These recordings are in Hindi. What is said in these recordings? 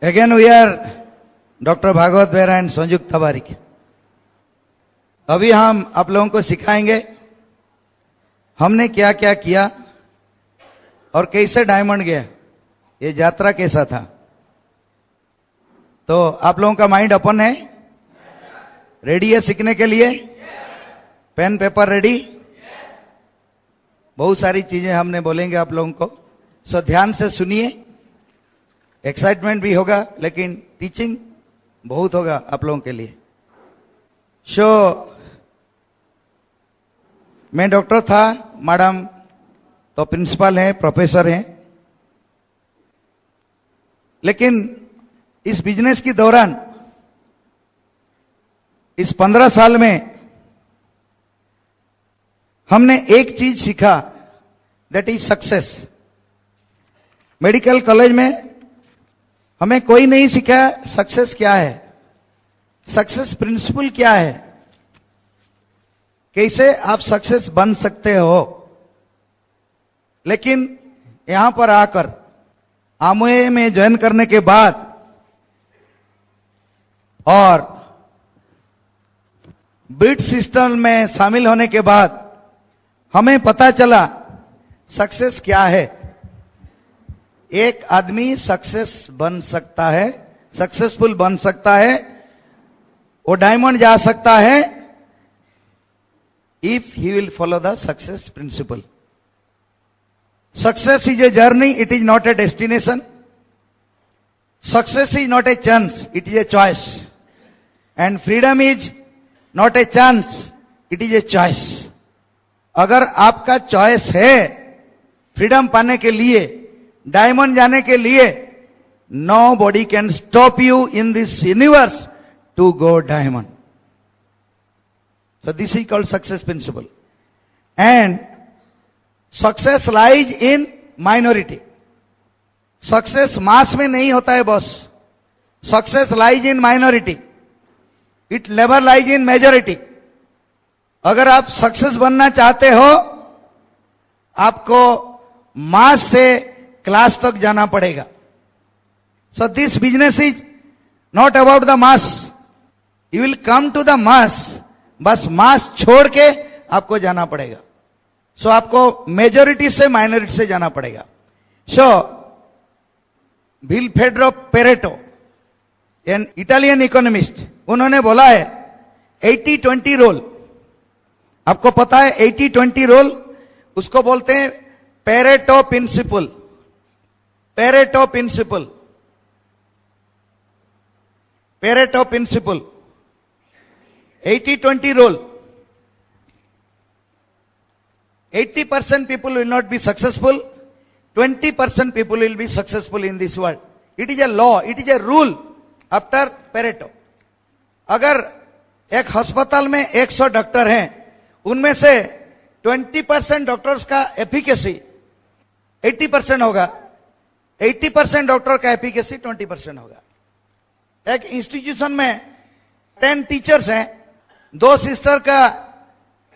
Again we are Dr. Bhagwat Behra and संयुक्ता बारिक। अभी हम आप लोगों को सिखाएंगे हमने क्या क्या किया और कैसे डायमंड गया, ये यात्रा कैसा था। तो आप लोगों का माइंड ओपन है, रेडी है सीखने के लिए, पेन पेपर रेडी। बहुत सारी चीजें हमने बोलेंगे आप लोगों को, सो ध्यान से सुनिए। एक्साइटमेंट भी होगा लेकिन टीचिंग बहुत होगा आप लोगों के लिए। मैं डॉक्टर था, मैडम तो प्रिंसिपल हैं, प्रोफेसर हैं, लेकिन इस बिजनेस के दौरान इस 15 साल में हमने एक चीज सीखा, that is success. Medical college में हमें कोई नहीं सिखाया सक्सेस क्या है, सक्सेस प्रिंसिपल क्या है, कैसे आप सक्सेस बन सकते हो। लेकिन यहां पर आकर आमोए में ज्वाइन करने के बाद और ब्रिट सिस्टम में शामिल होने के बाद हमें पता चला सक्सेस क्या है। एक आदमी सक्सेस बन सकता है, सक्सेसफुल बन सकता है, वो डायमंड जा सकता है if he will follow the success principle. Success is a journey, it is not a destination. Success is not a chance, it is a choice. And freedom is not a chance, it is a choice. अगर आपका चॉइस है फ्रीडम पाने के लिए, डायमंड जाने के लिए, nobody can stop you in this universe to go diamond. So this is called success principle. And success lies in minority. Success mass में नहीं होता है boss, success lies in minority, it never lies in majority. अगर आप सक्सेस बनना चाहते हो, आपको मास से क्लास तक जाना पड़ेगा। So this business is not about the mass, you will come to the mass, बस मास छोड़ के आपको जाना पड़ेगा। सो आपको मेजॉरिटी से माइनॉरिटी से जाना पड़ेगा। So Vilfredo Pareto, an Italian economist, उन्होंने बोला है 80-20 रूल। आपको पता है 80-20 रूल, उसको बोलते हैं Pareto principle. Pareto principle, Pareto principle, 80-20 rule. 80% people will not be successful, 20% people will be successful in this world. It is a law, it is a rule after Pareto. अगर एक अस्पताल में 100 डॉक्टर हैं, उनमें से 20% डॉक्टर्स का एफिकेसी 80% होगा, 80% डॉक्टर का एफिकेसी 20% होगा। एक इंस्टीट्यूशन में 10 टीचर्स हैं, 2 सिस्टर का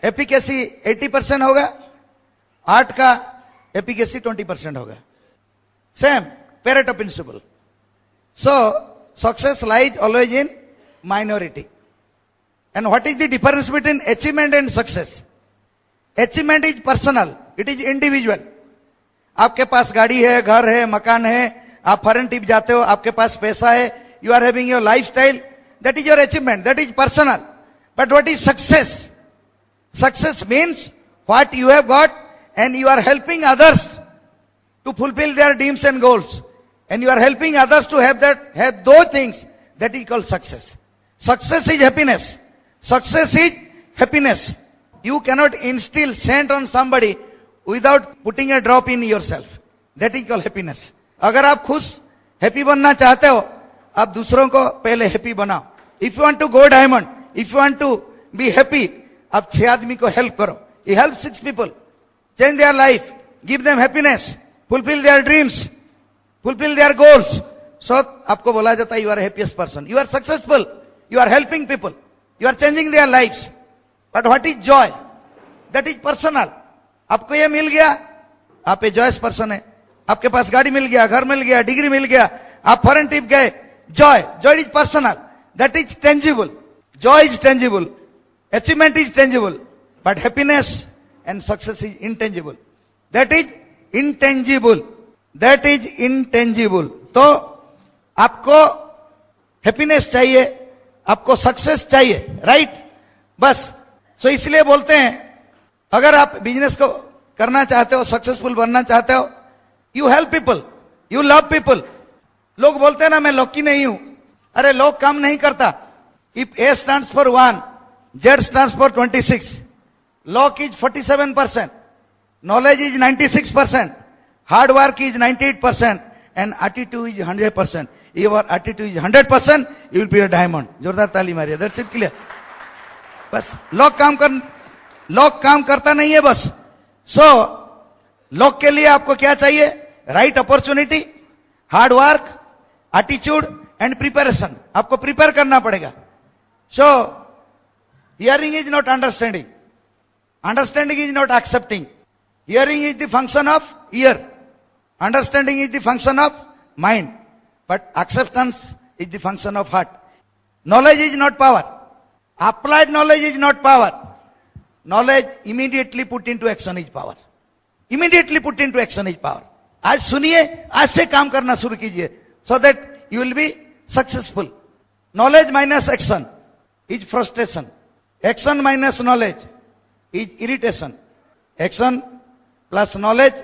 एफिकेसी 80% होगा, 8 का एफिकेसी 20% होगा। Same Pareto principle. So success lies always in minority. And what is the difference between achievement and success? Achievement is personal, it is individual. आपके पास गाड़ी है, घर है, मकान है, आप फॉरेन ट्रिप जाते हो, आपके पास पैसा है, you are having your lifestyle, that is your achievement, that is personal. But what is success? Success means what you have got and you are helping others to fulfill their dreams and goals, and you are helping others to have those things. That is called success. Success is happiness. Success is happiness. You cannot instill scent on somebody without putting a drop in yourself. That is called happiness. अगर आप खुश हैप्पी बनना चाहते हो, आप दूसरों को पहले हैप्पी बनाओ। If you want to go diamond, if you want to be happy, आप 6 आदमी को हेल्प करो। You help 6 people, change their life, give them happiness, fulfill their dreams, fulfill their goals. So आपको बोला जाता है you are a happiest person, you are successful, you are helping people, you are changing their lives. But what is joy? That is personal. आपको ये मिल गया, आप ए जॉयस पर्सन है, आपके पास गाड़ी मिल गया, घर मिल गया, डिग्री मिल गया, आप फॉरेन ट्रिप गए, joy. Joy is personal. That is tangible. Joy is tangible. Achievement is tangible. But happiness and success is intangible. That is intangible. That is intangible. तो आपको हैप्पीनेस चाहिए, आपको सक्सेस चाहिए, राइट? बस सो इसलिए बोलते हैं अगर आप बिजनेस को करना चाहते हो, सक्सेसफुल बनना चाहते हो, you help people, you love people. लोग बोलते हैं ना मैं लॉकी नहीं हूं. अरे लोग काम नहीं करता. If A stands for 1, Z stands for 26, lock is 47%, knowledge is 96%, hard work is 98%, and attitude is 100%. Your attitude is 100%, you will be a diamond. जोरदार ताली मारिए. That's it, clear. बस लॉक काम करता नहीं है बस. सो लॉक के लिए आपको क्या चाहिए? Right opportunity, hard work, attitude and preparation. आपको प्रिपेयर करना पड़ेगा. So hearing is not understanding, understanding is not accepting. Hearing is the function of ear, understanding is the function of mind, but acceptance is the function of heart. Knowledge is not power, applied knowledge is not power. Knowledge immediately put into action is power. Immediately put into action is power. आज सुनिए, आज से काम करना शुरू कीजिए, so that you will be successful. Knowledge minus action is frustration. Action minus knowledge is irritation. Action plus knowledge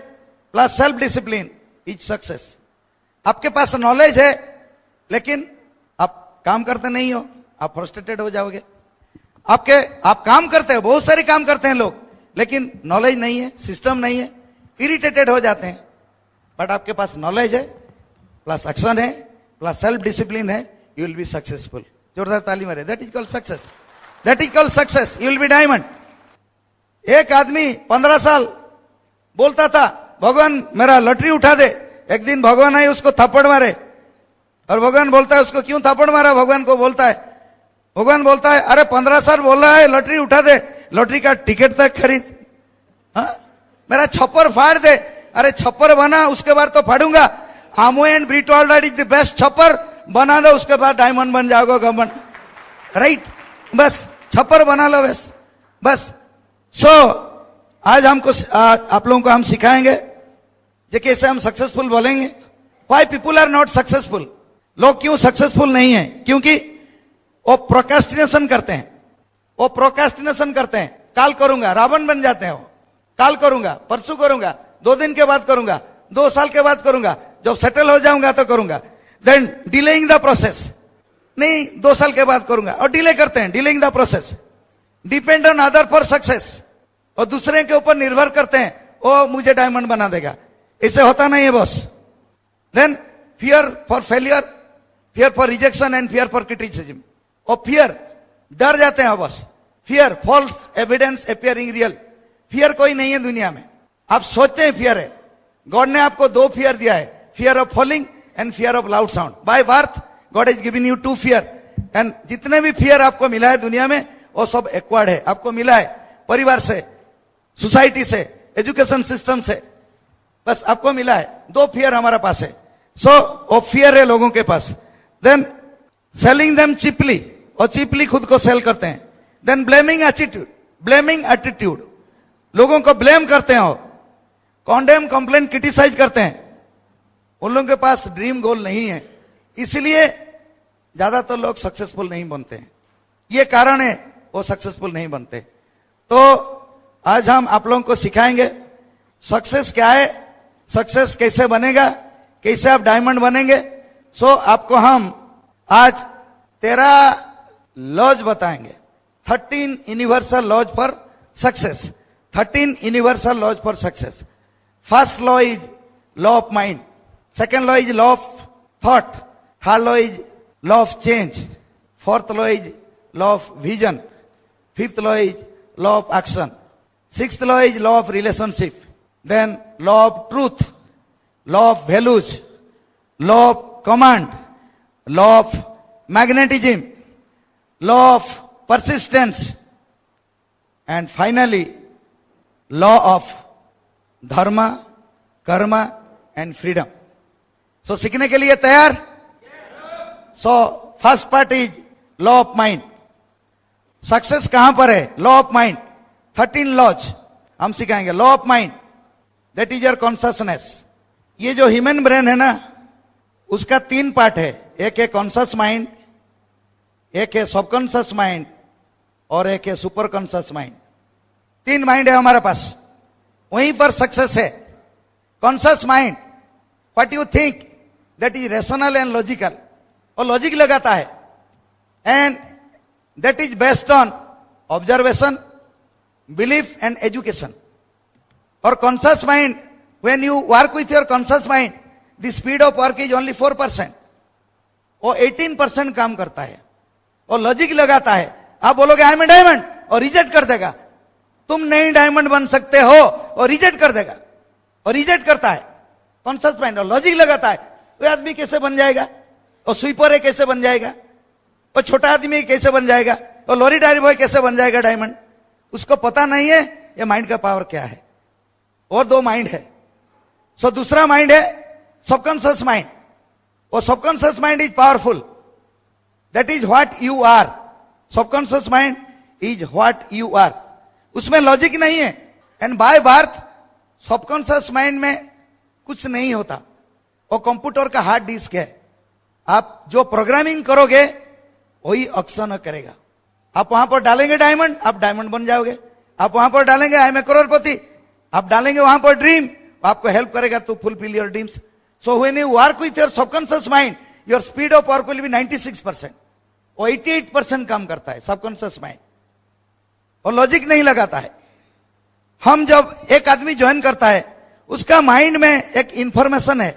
plus self discipline is success. आपके पास नॉलेज है लेकिन आप काम करते नहीं हो, आप फ्रस्ट्रेटेड हो जाओगे. आप काम करते हैं, बहुत सारे काम करते हैं लोग, लेकिन नॉलेज नहीं है, सिस्टम नहीं है, इरिटेटेड हो जाते हैं. बट आपके पास नॉलेज है, प्लस एक्शन है, प्लस सेल्फ डिसिप्लिन है, यू विल बी सक्सेसफुल. जोरदार ताली मारे. That is called success. That is called success. You will B diamond. एक आदमी 15 साल बोलता था भगवान मेरा लॉटरी उठा दे. एक दिन भगवान आए, उसको थप्पड़ मारे, और भगवान बोलता है उसको क्यों थप्पड़ मारा? भगवान को बोलता है, भगवान बोलता है अरे 15 साल बोल रहा है लॉटरी उठा दे, लॉटरी का टिकट तक खरीद, मेरा छप्पर फाड़ दे. अरे छप्पर बना, उसके बाद तो फाड़ूंगा. आमो एंड ब्रिटवाल्ड इज द बेस्ट छप्पर, बना दो, उसके बाद डायमंड बन जाओगे गवर्नमेंट, राइट? बस छप्पर बना लो बस. बस सो आज हमको आप लोगों को हम सिखाएंगे जे कैसे हम सक्सेसफुल बोलेंगे. Why people are not successful. लोग क्यों सक्सेसफुल नहीं है? क्योंकि वो प्रोक्रेस्टिनेशन करते हैं. वो प्रोक्रेस्टिनेशन करते हैं. काल करूंगा, रावण बन जाते हैं. वो काल करूंगा, परसों करूंगा, 2 दिन के बाद करूंगा, 2 साल के बाद करूंगा, जब सेटल हो जाऊंगा तो करूंगा. Then delaying the process. नहीं 2 साल के बाद करूंगा, और डिले करते हैं. Delaying the process. Depend on other for success. और दूसरे के ऊपर निर्भर करते हैं, वो मुझे डायमंड बना देगा. ऐसे होता नहीं है boss. Then fear for failure, fear for rejection and fear for criticism. और फियर, डर जाते हैं बस. Fear, false evidence appearing real. Fear कोई नहीं है दुनिया में. आप सोचते हैं फियर है. गॉड ने आपको 2 फियर दिया है, fear of falling and fear of loud sound. By birth God is given you 2 fear. And जितने भी फियर आपको मिला है दुनिया में, वो सब एक्वायर्ड है. आपको मिला है परिवार से, सोसाइटी से, एजुकेशन सिस्टम से. बस आपको मिला है. 2 फियर हमारा पास है. सो वो फियर है लोगों के पास. देन सेलिंग देम चीपली, और चीपली खुद को सेल करते हैं. Then blaming attitude, blaming attitude, लोगों को ब्लेम करते हैं. कॉन्डेम, कंप्लेन, क्रिटिसाइज करते हैं. उन लोगों के पास ड्रीम गोल नहीं है, इसलिए ज्यादातर लोग सक्सेसफुल नहीं बनते हैं. ये कारण है वो सक्सेसफुल नहीं बनते. तो आज हम आप लोगों को सिखाएंगे सक्सेस क्या है, सक्सेस कैसे बनेगा, कैसे आप डायमंड बनेंगे. सो आपको हम आज 13 लॉज बताएंगे. 13 universal laws for success. 13 universal laws for success. First law is law of mind. Second law is law of thought. Third law is law of change. Fourth law is law of vision. Fifth law is law of action. Sixth law is law of relationship. Then law of truth, law of values, law of command, law of magnetism, law of persistence, and finally law of dharma, karma and freedom. So सीखने के लिए तैयार? So first part is law of mind. Success कहां पर है? Law of mind. 13 लॉज हम सिखाएंगे. Law of mind, that is your consciousness. ये जो ह्यूमन ब्रेन है ना, उसका 3 पार्ट है. एक है कॉन्शियस माइंड, एक है सबकॉन्शियस माइंड और एक है सुपर कॉन्शियस माइंड. 3 माइंड है हमारे पास. वहीं पर सक्सेस है. Conscious mind, what you think, that is rational and logical. और लॉजिक लगाता है. And that is based on observation, belief and education. और conscious mind, when you work with your conscious mind, the speed of work is only 4%. वो 18% काम करता है. और लॉजिक लगाता है. आप बोलोगे आई एम ए डायमंड, और रिजेक्ट कर देगा. तुम नहीं डायमंड बन सकते हो, और रिजेक्ट कर देगा. और रिजेक्ट करता है कॉन्शियस माइंड. और लॉजिक लगाता है, वो आदमी कैसे बन जाएगा, और स्वीपर है कैसे बन जाएगा, और छोटा आदमी कैसे बन जाएगा, और लॉरी ड्राइवर बॉय कैसे बन जाएगा डायमंड. उसको पता नहीं है ये माइंड का पावर क्या है. और 2 माइंड है. सो दूसरा माइंड है सबकॉन्शियस माइंड. और subconscious mind is powerful. That is what you are. Subconscious mind is what you are. उसमें लॉजिक नहीं है. And by birth subconscious mind में कुछ नहीं होता. और कंप्यूटर का हार्ड डिस्क है. आप जो प्रोग्रामिंग करोगे वही एक्शन करेगा. आप वहां पर डालेंगे डायमंड, आप डायमंड बन जाओगे. आप वहां पर डालेंगे आई एम ए करोड़पति, आप डालेंगे वहां पर ड्रीम, आपको हेल्प करेगा to fulfil your dreams. So when you work with your subconscious mind, your speed of work will be 96%. वो 88% काम करता है सबकॉन्शियस माइंड. और लॉजिक नहीं लगाता है. हम जब एक आदमी ज्वाइन करता है, उसका माइंड में एक इंफॉर्मेशन है,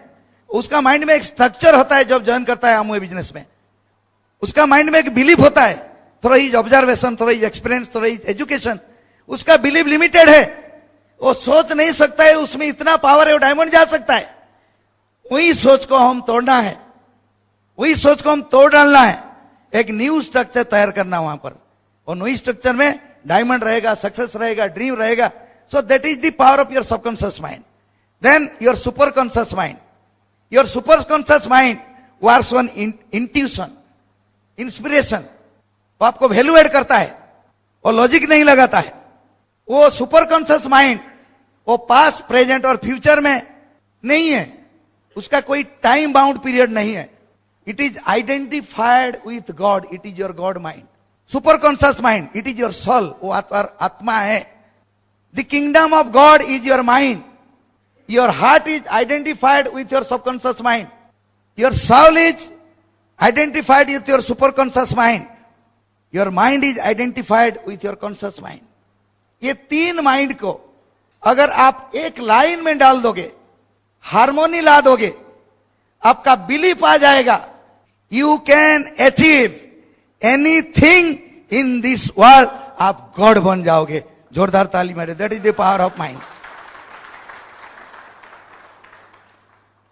उसका माइंड में एक स्ट्रक्चर होता है. जब ज्वाइन करता है अमूय बिजनेस में, उसका माइंड में एक बिलीफ होता है. थोड़ा ही ऑब्जर्वेशन, थोड़ा ही एक्सपीरियंस, थोड़ा ही एजुकेशन. उसका बिलीफ लिमिटेड है. वो सोच नहीं सकता है उसमें इतना पावर है, वो डायमंड जा सकता है. वही सोच को हम तोड़ना है. वही सोच को हम तोड़ डालना है. एक न्यू स्ट्रक्चर तैयार करना वहां पर. और न्यू स्ट्रक्चर में डायमंड रहेगा, सक्सेस रहेगा, ड्रीम रहेगा. So that is the power of your subconscious mind. Then your super conscious mind. Your super conscious mind works on intuition, inspiration. वो आपको वैल्यू एड करता है और लॉजिक नहीं लगाता है. वो सुपर कॉन्शियस माइंड वो पास्ट, प्रेजेंट और फ्यूचर में नहीं है. उसका कोई टाइम बाउंड पीरियड नहीं है. It is identified with God. It is your God mind. Super conscious mind, it is your soul. वो आत्मा है. The kingdom of God is your mind. Your heart is identified with your subconscious mind. Your soul is identified with your super conscious mind. Your mind is identified with your conscious mind. ये 3 माइंड को अगर आप एक लाइन में डाल दोगे, हार्मोनी ला दोगे, आपका बिलीफ आ जाएगा. You can achieve anything in this world. आप गॉड बन जाओगे. जोरदार ताली मारे. That is the power of mind.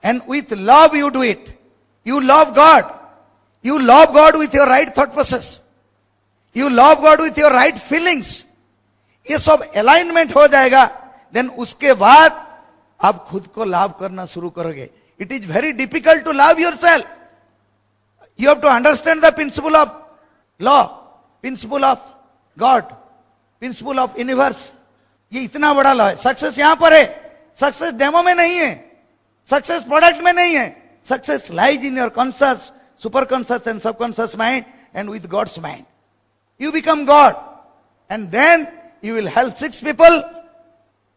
And with love you do it. You love God. You love God with your right thought process. You love God with your right feelings. ये सब अलाइनमेंट हो जाएगा. देन उसके बाद आप खुद को लव करना शुरू करोगे. It is very difficult to love yourself. You have to understand the principle of law, principle of God, principle of universe. ये इतना बड़ा लॉ है. सक्सेस यहां पर है. सक्सेस डेमो में नहीं है. सक्सेस प्रोडक्ट में नहीं है. Success lies in your conscious, super conscious and subconscious mind and with God's mind. You become God, and then you will help 6 people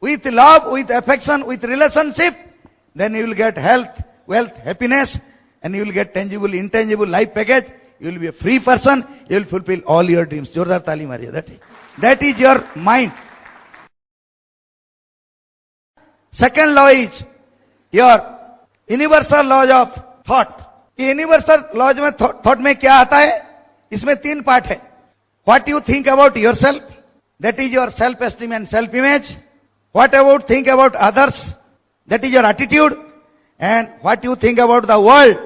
with love, with affection, with relationship. Then you will get health, wealth, happiness, and you will get tangible, intangible life package. You will be a free person. You will fulfill all your dreams. जोरदार ताली मारिए. That is your mind. Second law is your universal laws of thought. ये universal laws में thought में क्या आता है? इसमें 3 पार्ट है. What you think about yourself, that is your self-esteem and self-image. What about think about others, that is your attitude. And what you think about the world,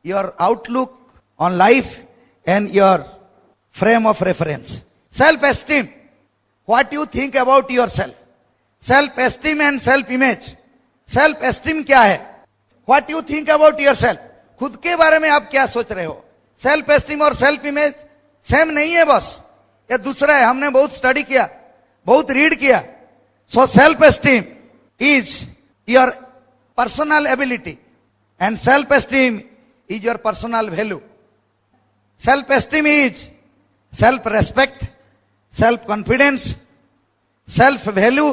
your outlook on life and your frame of reference. Self-esteem, what you think about yourself. Self-esteem and self-image. Self-esteem क्या है? What you think about yourself. खुद के बारे में आप क्या सोच रहे हो? सेल्फ एस्टीम और सेल्फ इमेज सेम नहीं है बॉस, ये दूसरा है। हमने बहुत स्टडी किया, बहुत रीड किया। So self esteem is your personal ability and self esteem is your personal value. Self esteem is self respect, self confidence, self value,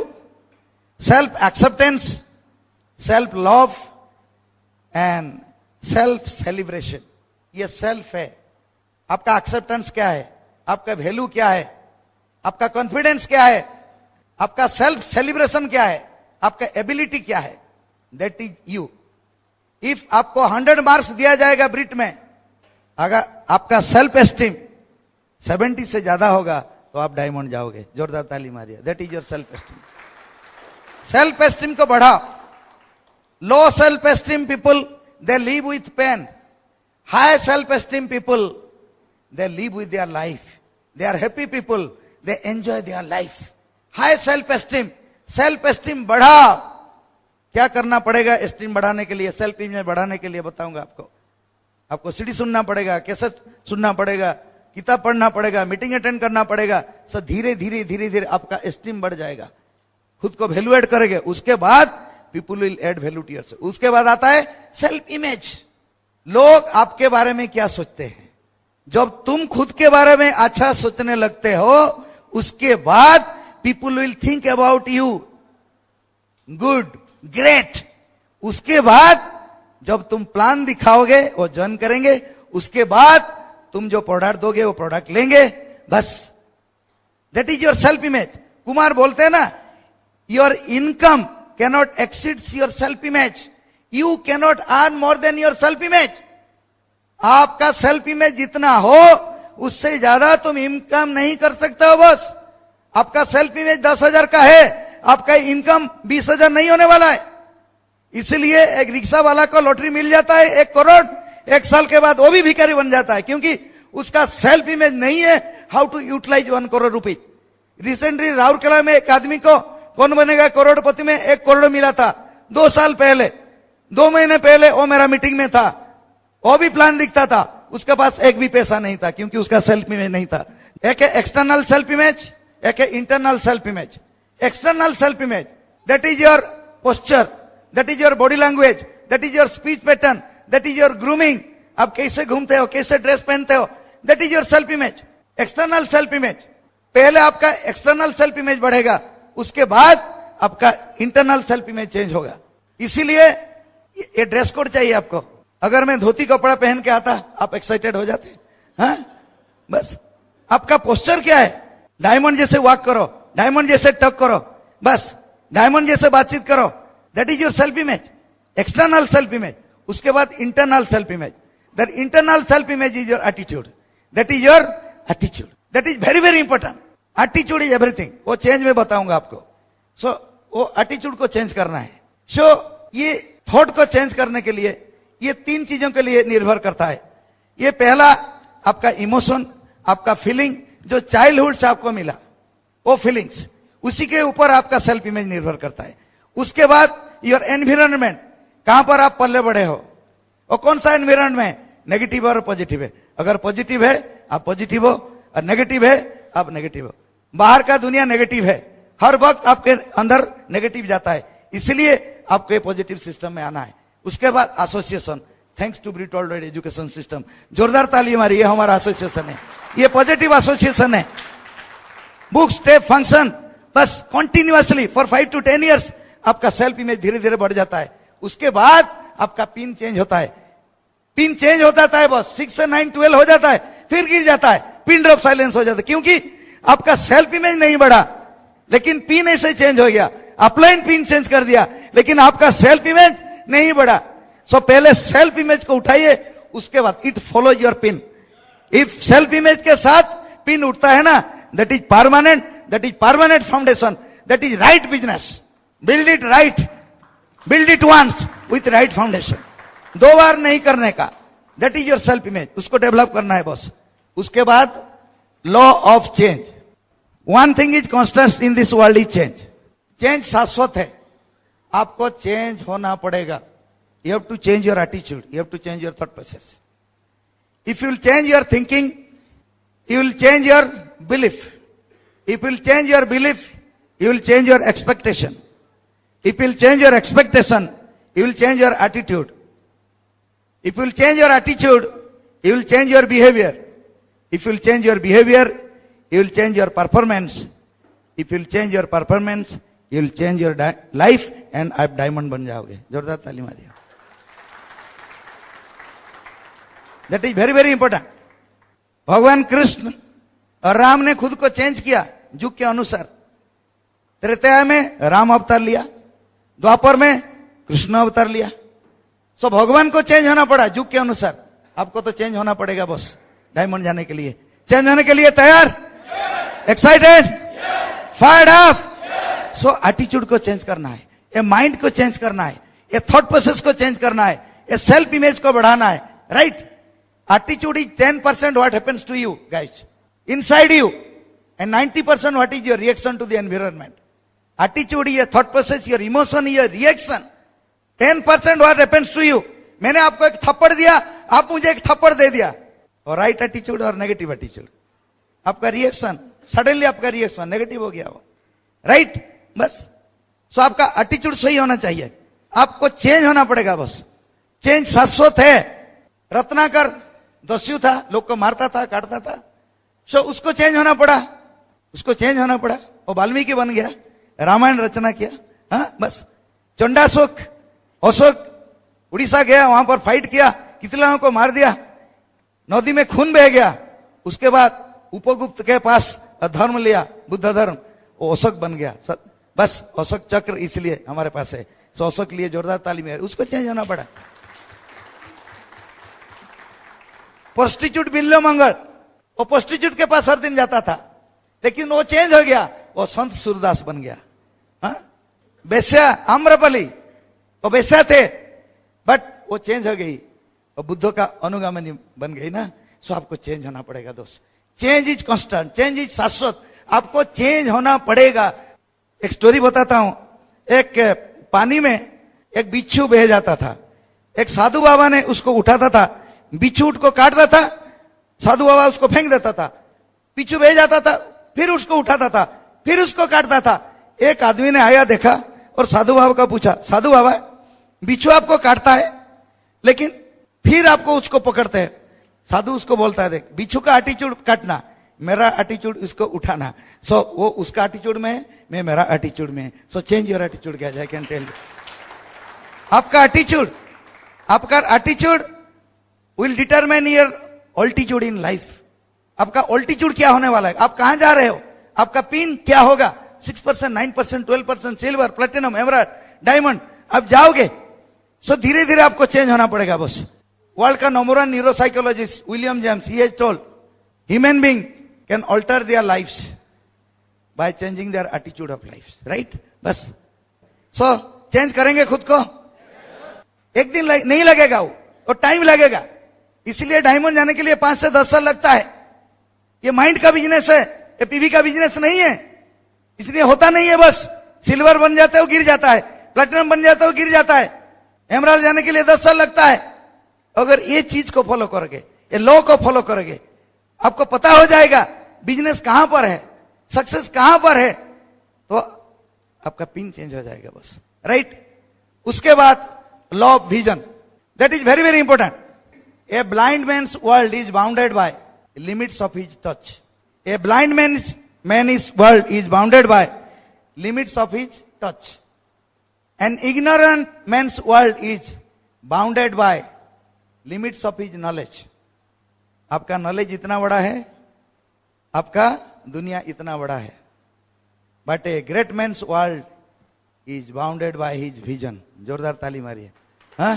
self acceptance, self love and self celebration. ये सेल्फ है। आपका एक्सेप्टेंस क्या है, आपका वैल्यू क्या है, आपका कॉन्फिडेंस क्या है, आपका सेल्फ सेलिब्रेशन क्या है, आपका एबिलिटी क्या है, दैट इज यू। इफ आपको 100 मार्क्स दिया जाएगा ब्रिट में, अगर आपका सेल्फ एस्टीम 70 से ज्यादा होगा तो आप डायमंड जाओगे। जोरदार ताली मारिए। That is your self esteem. Self esteem को बढ़ाओ। Low self esteem people they live with pain. High self esteem people they live with their life. They are happy people. They enjoy their life. High self-esteem. Self-esteem बढ़ाओ। क्या करना पड़ेगा एस्टीम बढ़ाने के लिए, सेल्फ इमेज बढ़ाने के लिए बताऊंगा आपको। आपको सीडी सुनना पड़ेगा, कैसेट सुनना पड़ेगा, किताब पढ़ना पड़ेगा, मीटिंग अटेंड करना पड़ेगा। सो धीरे धीरे धीरे धीरे आपका एस्टीम बढ़ जाएगा। खुद को वैल्यू एड करेंगे, उसके बाद people will add value to yourself. उसके बाद आता है सेल्फ इमेज। लोग आपके बारे में क्या सोचते हैं। जब तुम खुद के बारे में अच्छा सोचने लगते हो, उसके बाद people will think about you good, great. उसके बाद जब तुम प्लान दिखाओगे वो ज्वाइन करेंगे। उसके बाद तुम जो प्रोडक्ट दोगे वो प्रोडक्ट लेंगे। बस that is your self image. Kumar बोलते हैं ना, your income cannot exceeds your self image. You cannot earn more than your self image. आपका सेल्फ इमेज जितना हो उससे ज्यादा तुम इनकम नहीं कर सकते हो बस। आपका सेल्फ इमेज 10,000 का है, आपका इनकम 20,000 नहीं होने वाला है। इसलिए एक रिक्शा वाला को लॉटरी मिल जाता है 1 करोड़, 1 साल के बाद वो भी भिखारी बन जाता है, क्योंकि उसका सेल्फ इमेज नहीं है how to utilise 1 crore rupees. Recently Rourkela में एक आदमी को कौन बनेगा करोड़पति में 1 करोड़ मिला था 2 साल पहले। 2 महीने पहले वो मेरा मीटिंग में था, वो भी प्लान दिखता था, उसके पास एक भी पैसा नहीं था, क्योंकि उसका सेल्फ इमेज नहीं था। एक है एक्सटर्नल सेल्फ इमेज, एक है internal self image. External self image that is your posture, that is your body language, that is your speech pattern, that is your grooming. आप कैसे घूमते हो, कैसे ड्रेस पहनते हो, that is your self image. External self image, पहले आपका एक्सटर्नल सेल्फ इमेज बढ़ेगा, उसके बाद आपका इंटरनल सेल्फ इमेज चेंज होगा। इसीलिए ये ड्रेस कोड चाहिए आपको। अगर मैं धोती कपड़ा पहन के आता आप एक्साइटेड हो जाते हैं? बस आपका पोस्चर क्या है, डायमंड जैसे वॉक करो, डायमंड जैसे टक करो, बस डायमंड जैसे बातचीत करो, that is your self image. External self image. उसके बाद internal self image. That internal self image is your attitude, that is your attitude, that is very very important. Attitude is everything. वो चेंज में बताऊंगा आपको। सो वो एटीट्यूड को चेंज करना है। सो ये थॉट को चेंज करने के लिए ये 3 चीजों के लिए निर्भर करता है। ये पहला आपका इमोशन, आपका फीलिंग जो चाइल्डहुड से आपको मिला, वो फीलिंग्स, उसी के ऊपर आपका सेल्फ इमेज निर्भर करता है। उसके बाद योर एनवायरनमेंट, कहां पर आप पल्ले बड़े हो, और कौन सा एनवायरनमेंट, नेगेटिव और पॉजिटिव है। अगर पॉजिटिव है आप पॉजिटिव हो, और नेगेटिव है आप नेगेटिव हो। बाहर का दुनिया नेगेटिव है, हर वक्त आपके अंदर नेगेटिव जाता है, इसलिए आपको पॉजिटिव सिस्टम में आना है। उसके बाद एसोसिएशन, थैंक्स टू ब्रिट ऑलरेड एजुकेशन सिस्टम। जोरदार ताली हमारी, ये हमारा एसोसिएशन है, ये पॉजिटिव एसोसिएशन है। बुक स्टेप फंक्शन, बस कंटिन्यूअसली फॉर 5 to 10 years आपका सेल्फ इमेज धीरे धीरे बढ़ जाता है। उसके बाद आपका पिन चेंज होता है। पिन चेंज हो जाता है बस, 6 से 9 12 हो जाता है, फिर गिर जाता है, पिन ड्रॉप साइलेंस हो जाता है, क्योंकि आपका सेल्फ इमेज नहीं बढ़ा, लेकिन पिन ऐसे चेंज हो गया। अपलाइन पिन चेंज कर दिया, लेकिन आपका सेल्फ इमेज नहीं बढ़ा। सो पहले सेल्फ इमेज को उठाइए, उसके बाद it follow your pin. If self image के साथ पिन उठता है ना, that is permanent, that is permanent foundation, that is right business. Build it right, build it once with right foundation. 2 बार नहीं करने का, that is your self image, उसको डेवलप करना है बॉस। उसके बाद law of change. One thing is constant in this world is change. Change शाश्वत है, आपको चेंज होना पड़ेगा। You have to change your attitude. You have to change your thought process. If you will change your thinking, you will change your belief. If you will change your belief, you will change your expectation. If you will change your expectation, you will change your attitude. If you will change your attitude, you will change your behavior. If you will change your behavior, you will change your performance. If you will change your performance, you will change your life and आप डायमंड बन जाओगे. जोरदार ताली मारिए. That is very very important. भगवान कृष्ण और राम ने खुद को चेंज किया युग के अनुसार. त्रेता में राम अवतार लिया, द्वापर में कृष्ण अवतार लिया. सो भगवान को चेंज होना पड़ा युग के अनुसार. आपको तो चेंज होना पड़ेगा बॉस डायमंड जाने के लिए. चेंज होने के लिए तैयार? Excited? Fired up? So attitude को चेंज करना है, ये माइंड को चेंज करना है, ये थॉट प्रोसेस को चेंज करना है, ये सेल्फ इमेज को बढ़ाना है. Right? Attitude is 10% what happens to you guys inside you and 90% what is your reaction to the environment. Attitude is your thought process, your emotion is your reaction. 10% what happens to you. मैंने आपको एक थप्पड़ दिया, आप मुझे एक थप्पड़ दे दिया. और राइट एटीट्यूड और नेगेटिव एटीट्यूड, आपका रिएक्शन, सडनली आपका रिएक्शन नेगेटिव हो गया वो. राइट? बस. सो आपका एटीट्यूड सही होना चाहिए. आपको चेंज होना पड़ेगा बस. चेंज शाश्वत है. रत्नाकर दस्यु था, लोग को मारता था, काटता था. सो उसको चेंज होना पड़ा. उसको चेंज होना पड़ा. वो वाल्मीकि बन गया, रामायण रचना किया. हाँ बस. चंडाशोक, अशोक उड़ीसा गया, वहां पर फाइट किया, कितने लोगों को मार दिया, नदी में खून बह गया. उसके बाद उपगुप्त के पास धर्म लिया, बुद्ध धर्म, वो अशोक बन गया. बस अशोक चक्र इसलिए हमारे पास है. सो अशोक लिए जोरदार ताली में. उसको चेंज होना पड़ा. प्रोस्टिट्यूट बिल्लो मंगल, वो प्रोस्टिट्यूट के पास हर दिन जाता था, लेकिन वो चेंज हो गया. वो संत सूरदास बन गया. बेस्या आम्रपली, वो बेस्या थे, बट वो चेंज हो गई, वो बुद्धों का अनुगामी बन गई ना. सो आपको चेंज होना पड़ेगा दोस्त. Change is constant, change is शाश्वत. आपको चेंज होना पड़ेगा. एक स्टोरी बताता हूं. एक पानी में एक बिच्छू बह जाता था. एक साधु बाबा ने उसको उठाता था. बिच्छू को काटता था, साधु बाबा उसको फेंक देता था. बिच्छू बह जाता था, फिर उसको उठाता था, फिर उसको काटता था. एक आदमी ने आया, देखा और साधु बाबा का पूछा, साधु बाबा बिच्छू आपको काटता है लेकिन फिर आपको उसको पकड़ते हैं. साधु उसको बोलता है, देख बिच्छू का एटीट्यूड काटना, मेरा एटीट्यूड उसको उठाना. सो वो उसका एटीट्यूड में है, मैं मेरा एटीट्यूड में. So change your attitude guys, I can tell you. आपका attitude will determine your altitude in life. आपका ऑल्टीट्यूड क्या होने वाला है, आप कहां जा रहे हो, आपका पिन क्या होगा. 6%, 9%, 12%, सिल्वर, प्लेटिनम, एमराल्ड, डायमंड, आप जाओगे. सो धीरे धीरे आपको चेंज होना पड़ेगा बस. वर्ल्ड का number 1 neuropsychologist William James, he has told human being can alter their lives by changing their attitude of life. Right? बस. सो चेंज करेंगे खुद को. एक दिन नहीं लगेगा, वो टाइम लगेगा. इसलिए डायमंड जाने के लिए 5 से 10 साल लगता है. ये माइंड का बिजनेस है, ये पीवी का बिजनेस नहीं है. इसलिए होता नहीं है बस. सिल्वर बन जाता है वो गिर जाता है, प्लेटिनम बन जाता है वो गिर जाता है. एमराल्ड जाने के लिए 10 साल लगता है. अगर ये चीज को फॉलो करोगे, ये लॉ को फॉलो करोगे, आपको पता हो जाएगा बिजनेस कहां पर है, सक्सेस कहां पर है, तो आपका पिन चेंज हो जाएगा बस. राइट? उसके बाद law of vision, that is very very important. A blind man's world is bounded by limits of his touch. A blind man's world is bounded by limits of his touch. An ignorant man's world is bounded by limits of his knowledge. आपका नॉलेज इतना बड़ा है, आपका दुनिया इतना बड़ा है. But a great man's world is bounded by his vision. जोरदार ताली मारिए. हाँ?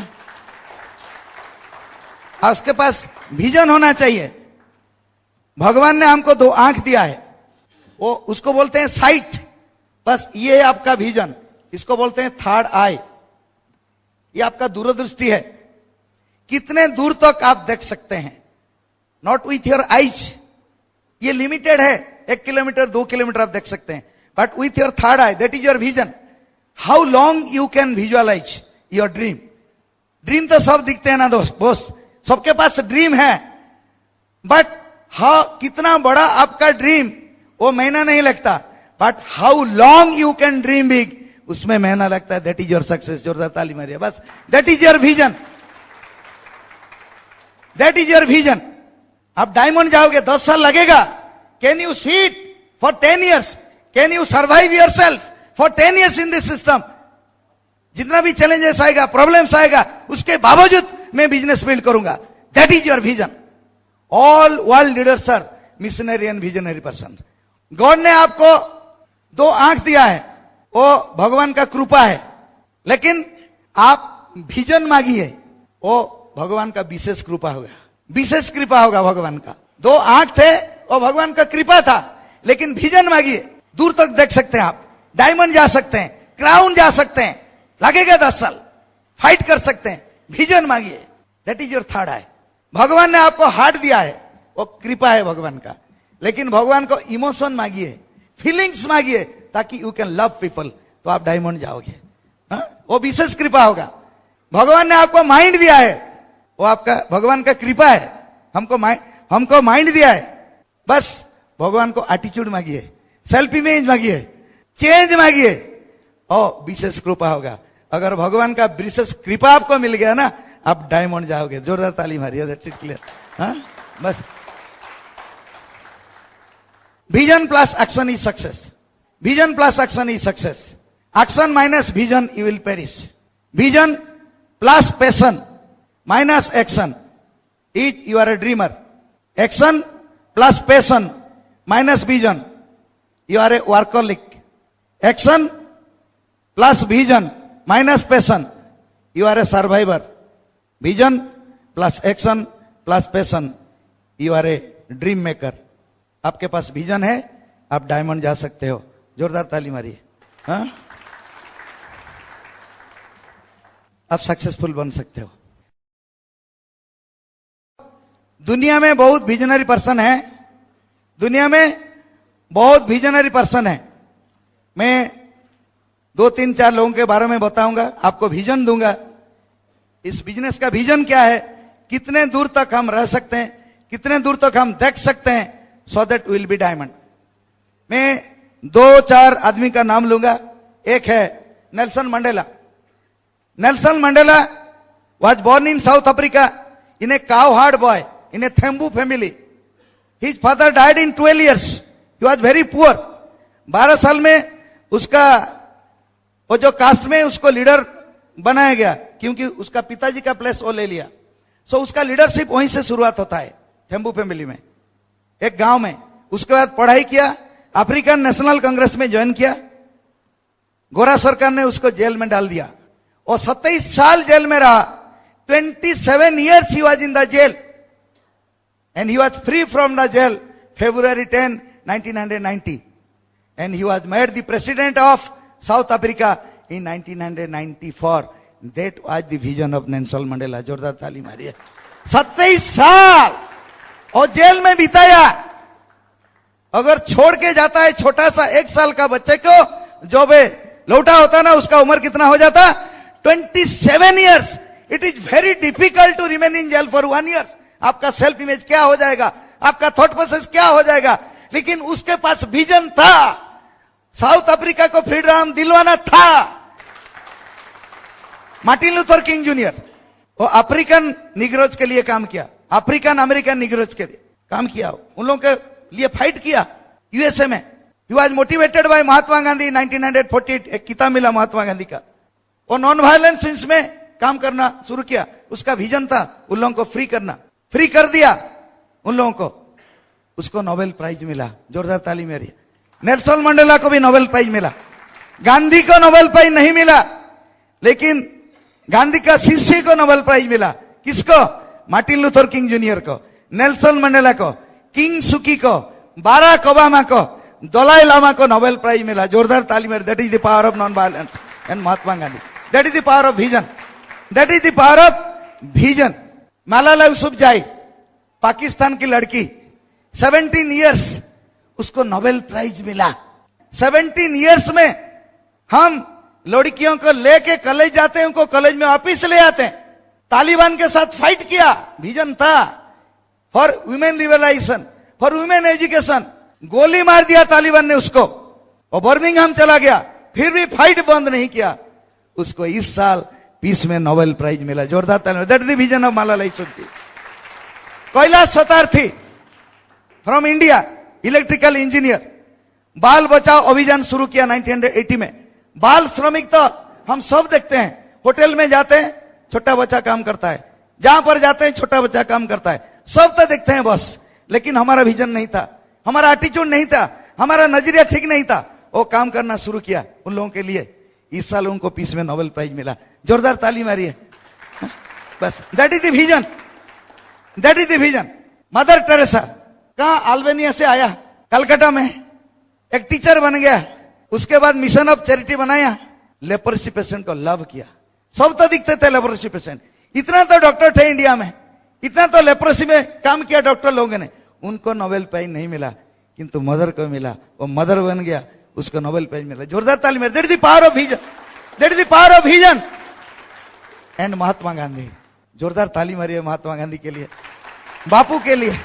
उसके पास विजन होना चाहिए. भगवान ने हमको 2 आंख दिया है, वो उसको बोलते हैं साइट. बस ये है आपका विजन. इसको बोलते हैं थर्ड आई. ये आपका दूरदृष्टि है. कितने दूर तक आप देख सकते हैं. नॉट विथ योर आईज, ये लिमिटेड है. 1 किलोमीटर 2 किलोमीटर आप देख सकते हैं. But with your third eye, that is your vision. How long you can visualise your dream. Dream तो सब दिखते हैं ना दोस्त बोस, सबके पास ड्रीम है, बट हाउ कितना बड़ा आपका ड्रीम वो महीना नहीं लगता, but how long you can dream big उसमें महीना लगता है. That is your success. जोरदार ताली मारिए. बस that is your vision, that is your vision. आप डायमंड जाओगे 10 साल लगेगा. Can you see it for 10 years? Can you survive your self for 10 years in this system? जितना भी चैलेंजेस आएगा, प्रॉब्लम्स आएगा, उसके बावजूद मैं बिजनेस बिल्ड करूंगा. That is your vision. All world leaders are missionary and visionary person. God ने आपको 2 आंख दिया है, वो भगवान का कृपा है, लेकिन आप विजन मांगिए, वो भगवान का विशेष कृपा होगा. विशेष कृपा होगा भगवान का. 2 आंख थे, वो भगवान का कृपा था, लेकिन विजन मांगिए. दूर तक देख सकते हैं आप, डायमंड जा सकते हैं, क्राउन जा सकते हैं, लगेगा 10 साल, फाइट कर सकते हैं. विजन मांगिए. That is your third eye. भगवान ने आपको हार्ट दिया है, वो कृपा है भगवान का, लेकिन भगवान को इमोशन मांगिए, फीलिंग्स मांगिए, ताकि यू कैन लव पीपल, तो आप डायमंड जाओगे. वो विशेष कृपा होगा. भगवान ने आपको माइंड दिया है, वो आपका भगवान का कृपा है. हमको माइंड दिया है, बस भगवान को एटीट्यूड मांगिए, सेल्फ इमेज मांगिए, चेंज मांगिए, और विशेष कृपा होगा. अगर भगवान का विशेष कृपा आपको मिल गया ना, आप डायमंड जाओगे. जोरदार ताली मारिए. That's it. क्लियर? बस vision plus action is success. Vision plus action is success. Action minus vision you will perish. Vision plus passion minus action is you are a dreamer. Action plus passion minus vision you are a workaholic. Action plus vision minus passion you are a survivor. Vision plus action plus passion you are a dream maker. आपके पास विजन है, आप डायमंड जा सकते हो. जोरदार ताली मारिए. आप सक्सेसफुल बन सकते हो. दुनिया में बहुत विजनरी पर्सन है, दुनिया में बहुत विजनरी पर्सन है. मैं 2-3-4 लोगों के बारे में बताऊंगा, आपको विजन दूंगा. इस बिजनेस का विजन क्या है, कितने दूर तक हम रह सकते हैं, कितने दूर तक हम देख सकते हैं, so that will be diamond. मैं 2-4 आदमी का नाम लूंगा. एक है Nelson Mandela. Nelson Mandela was born in South Africa in a cowherd boy in a Thembu family. His father died in 12 years. He was very poor. 12 साल में उसका वो जो कास्ट में उसको लीडर बनाया गया, क्योंकि उसका पिताजी का प्लेस वो ले लिया. सो उसका लीडरशिप वहीं से शुरुआत होता है, थेम्बू फैमिली में, एक गांव में. उसके बाद पढ़ाई किया, अफ्रीकन नेशनल कांग्रेस में ज्वाइन किया. गोरा सरकार ने उसको जेल में डाल दिया और 27 साल जेल में रहा. 27 years he was in the jail and he was free from the jail February 10, 1990, and he was made the president of South Africa in 1994. That was the vision of Nelson Mandela. जोरदार ताली मारिए. 27 साल और जेल में बिताया. अगर छोड़ के जाता है छोटा सा 1 साल का बच्चे को, जो बे लौटा होता ना, उसका उम्र कितना हो जाता? 27 years. It is very difficult to remain in jail for 1 year. आपका सेल्फ इमेज क्या हो जाएगा, आपका थॉट प्रोसेस क्या हो जाएगा. लेकिन उसके पास विजन था, साउथ अफ्रीका को फ्रीडम दिलवाना था. मार्टिन लूथर किंग जूनियर, वो अफ्रीकन निग्रोज के लिए काम किया, अफ्रीकन अमेरिकन निग्रोज के लिए काम किया, उन लोगों के लिए फाइट किया यूएसए में. He was motivated by Mahatma Gandhi. 1948 एक किताब मिला महात्मा गांधी का. वो नॉन वायलेंस में काम करना शुरू किया. उसका विजन था उन लोगों को फ्री करना. फ्री कर दिया उन लोगों को, उसको नोबेल प्राइज मिला. जोरदार ताली मेरी. नेल्सन मंडेला को भी नोबेल प्राइज मिला. गांधी को नोबेल प्राइज नहीं मिला, लेकिन गांधी का शिष्य को नोबेल प्राइज मिला. किसको? मार्टिन लूथर किंग जूनियर को, नेल्सन मंडेला को, किंग सुकी को, बाराक ओबामा को, दलाई लामा को नोबेल प्राइज मिला. जोरदार ताली मेरी. That is the power of non violence and Mahatma Gandhi. That is the power of vision. That is the power of vision. मालाला यूसुफजाई, पाकिस्तान की लड़की, 17 years उसको नोबेल प्राइज मिला. 17 years में हम लड़कियों को लेके कॉलेज जाते हैं, उनको कॉलेज में वापिस ले आते हैं. तालिबान के साथ फाइट किया, विजन था for women liberalisation, for women education. गोली मार दिया तालिबान ने उसको, और बर्मिंघम चला गया, फिर भी फाइट बंद नहीं किया। उसको इस साल पीस में नोबेल प्राइज मिला। जोरदार तालियां। That is the vision of Malala Yousafzai. Kailash Satyarthi from India, electrical engineer, बाल बचाओ अभियान शुरू किया 1980 में। बाल श्रमिक तो हम सब देखते हैं, होटल में जाते हैं छोटा बच्चा काम करता है, जहां पर जाते हैं छोटा बच्चा काम करता है, सब तो देखते हैं बस। लेकिन हमारा विजन नहीं था, हमारा एटीट्यूड नहीं था, हमारा नजरिया ठीक नहीं था। वो काम करना शुरू किया उन लोगों के लिए। इस साल उनको पीस में नोबेल प्राइज मिला। जोरदार ताली मारिए। बस that is the vision, that is the vision. Mother Teresa कहां, अल्बानिया से आया, कलकत्ता में एक टीचर बन गया। उसके बाद मिशन ऑफ चैरिटी बनाया, लेप्रोसी पेशेंट को लव किया। सब तो दिखते थे लेप्रोसी पेशेंट, इतना तो डॉक्टर थे इंडिया में, इतना तो लेप्रोसी में काम किया डॉक्टर लोगों ने। उनको नोबेल प्राइज नहीं मिला, किंतु मदर को मिला। वो मदर बन गया, उसको नोबेल प्राइज मिला। जोरदार ताली मेरे। That is the power of vision, that is the power of vision. And Mahatma Gandhi, जोरदार ताली मारिए महात्मा गांधी के लिए, बापू के लिए,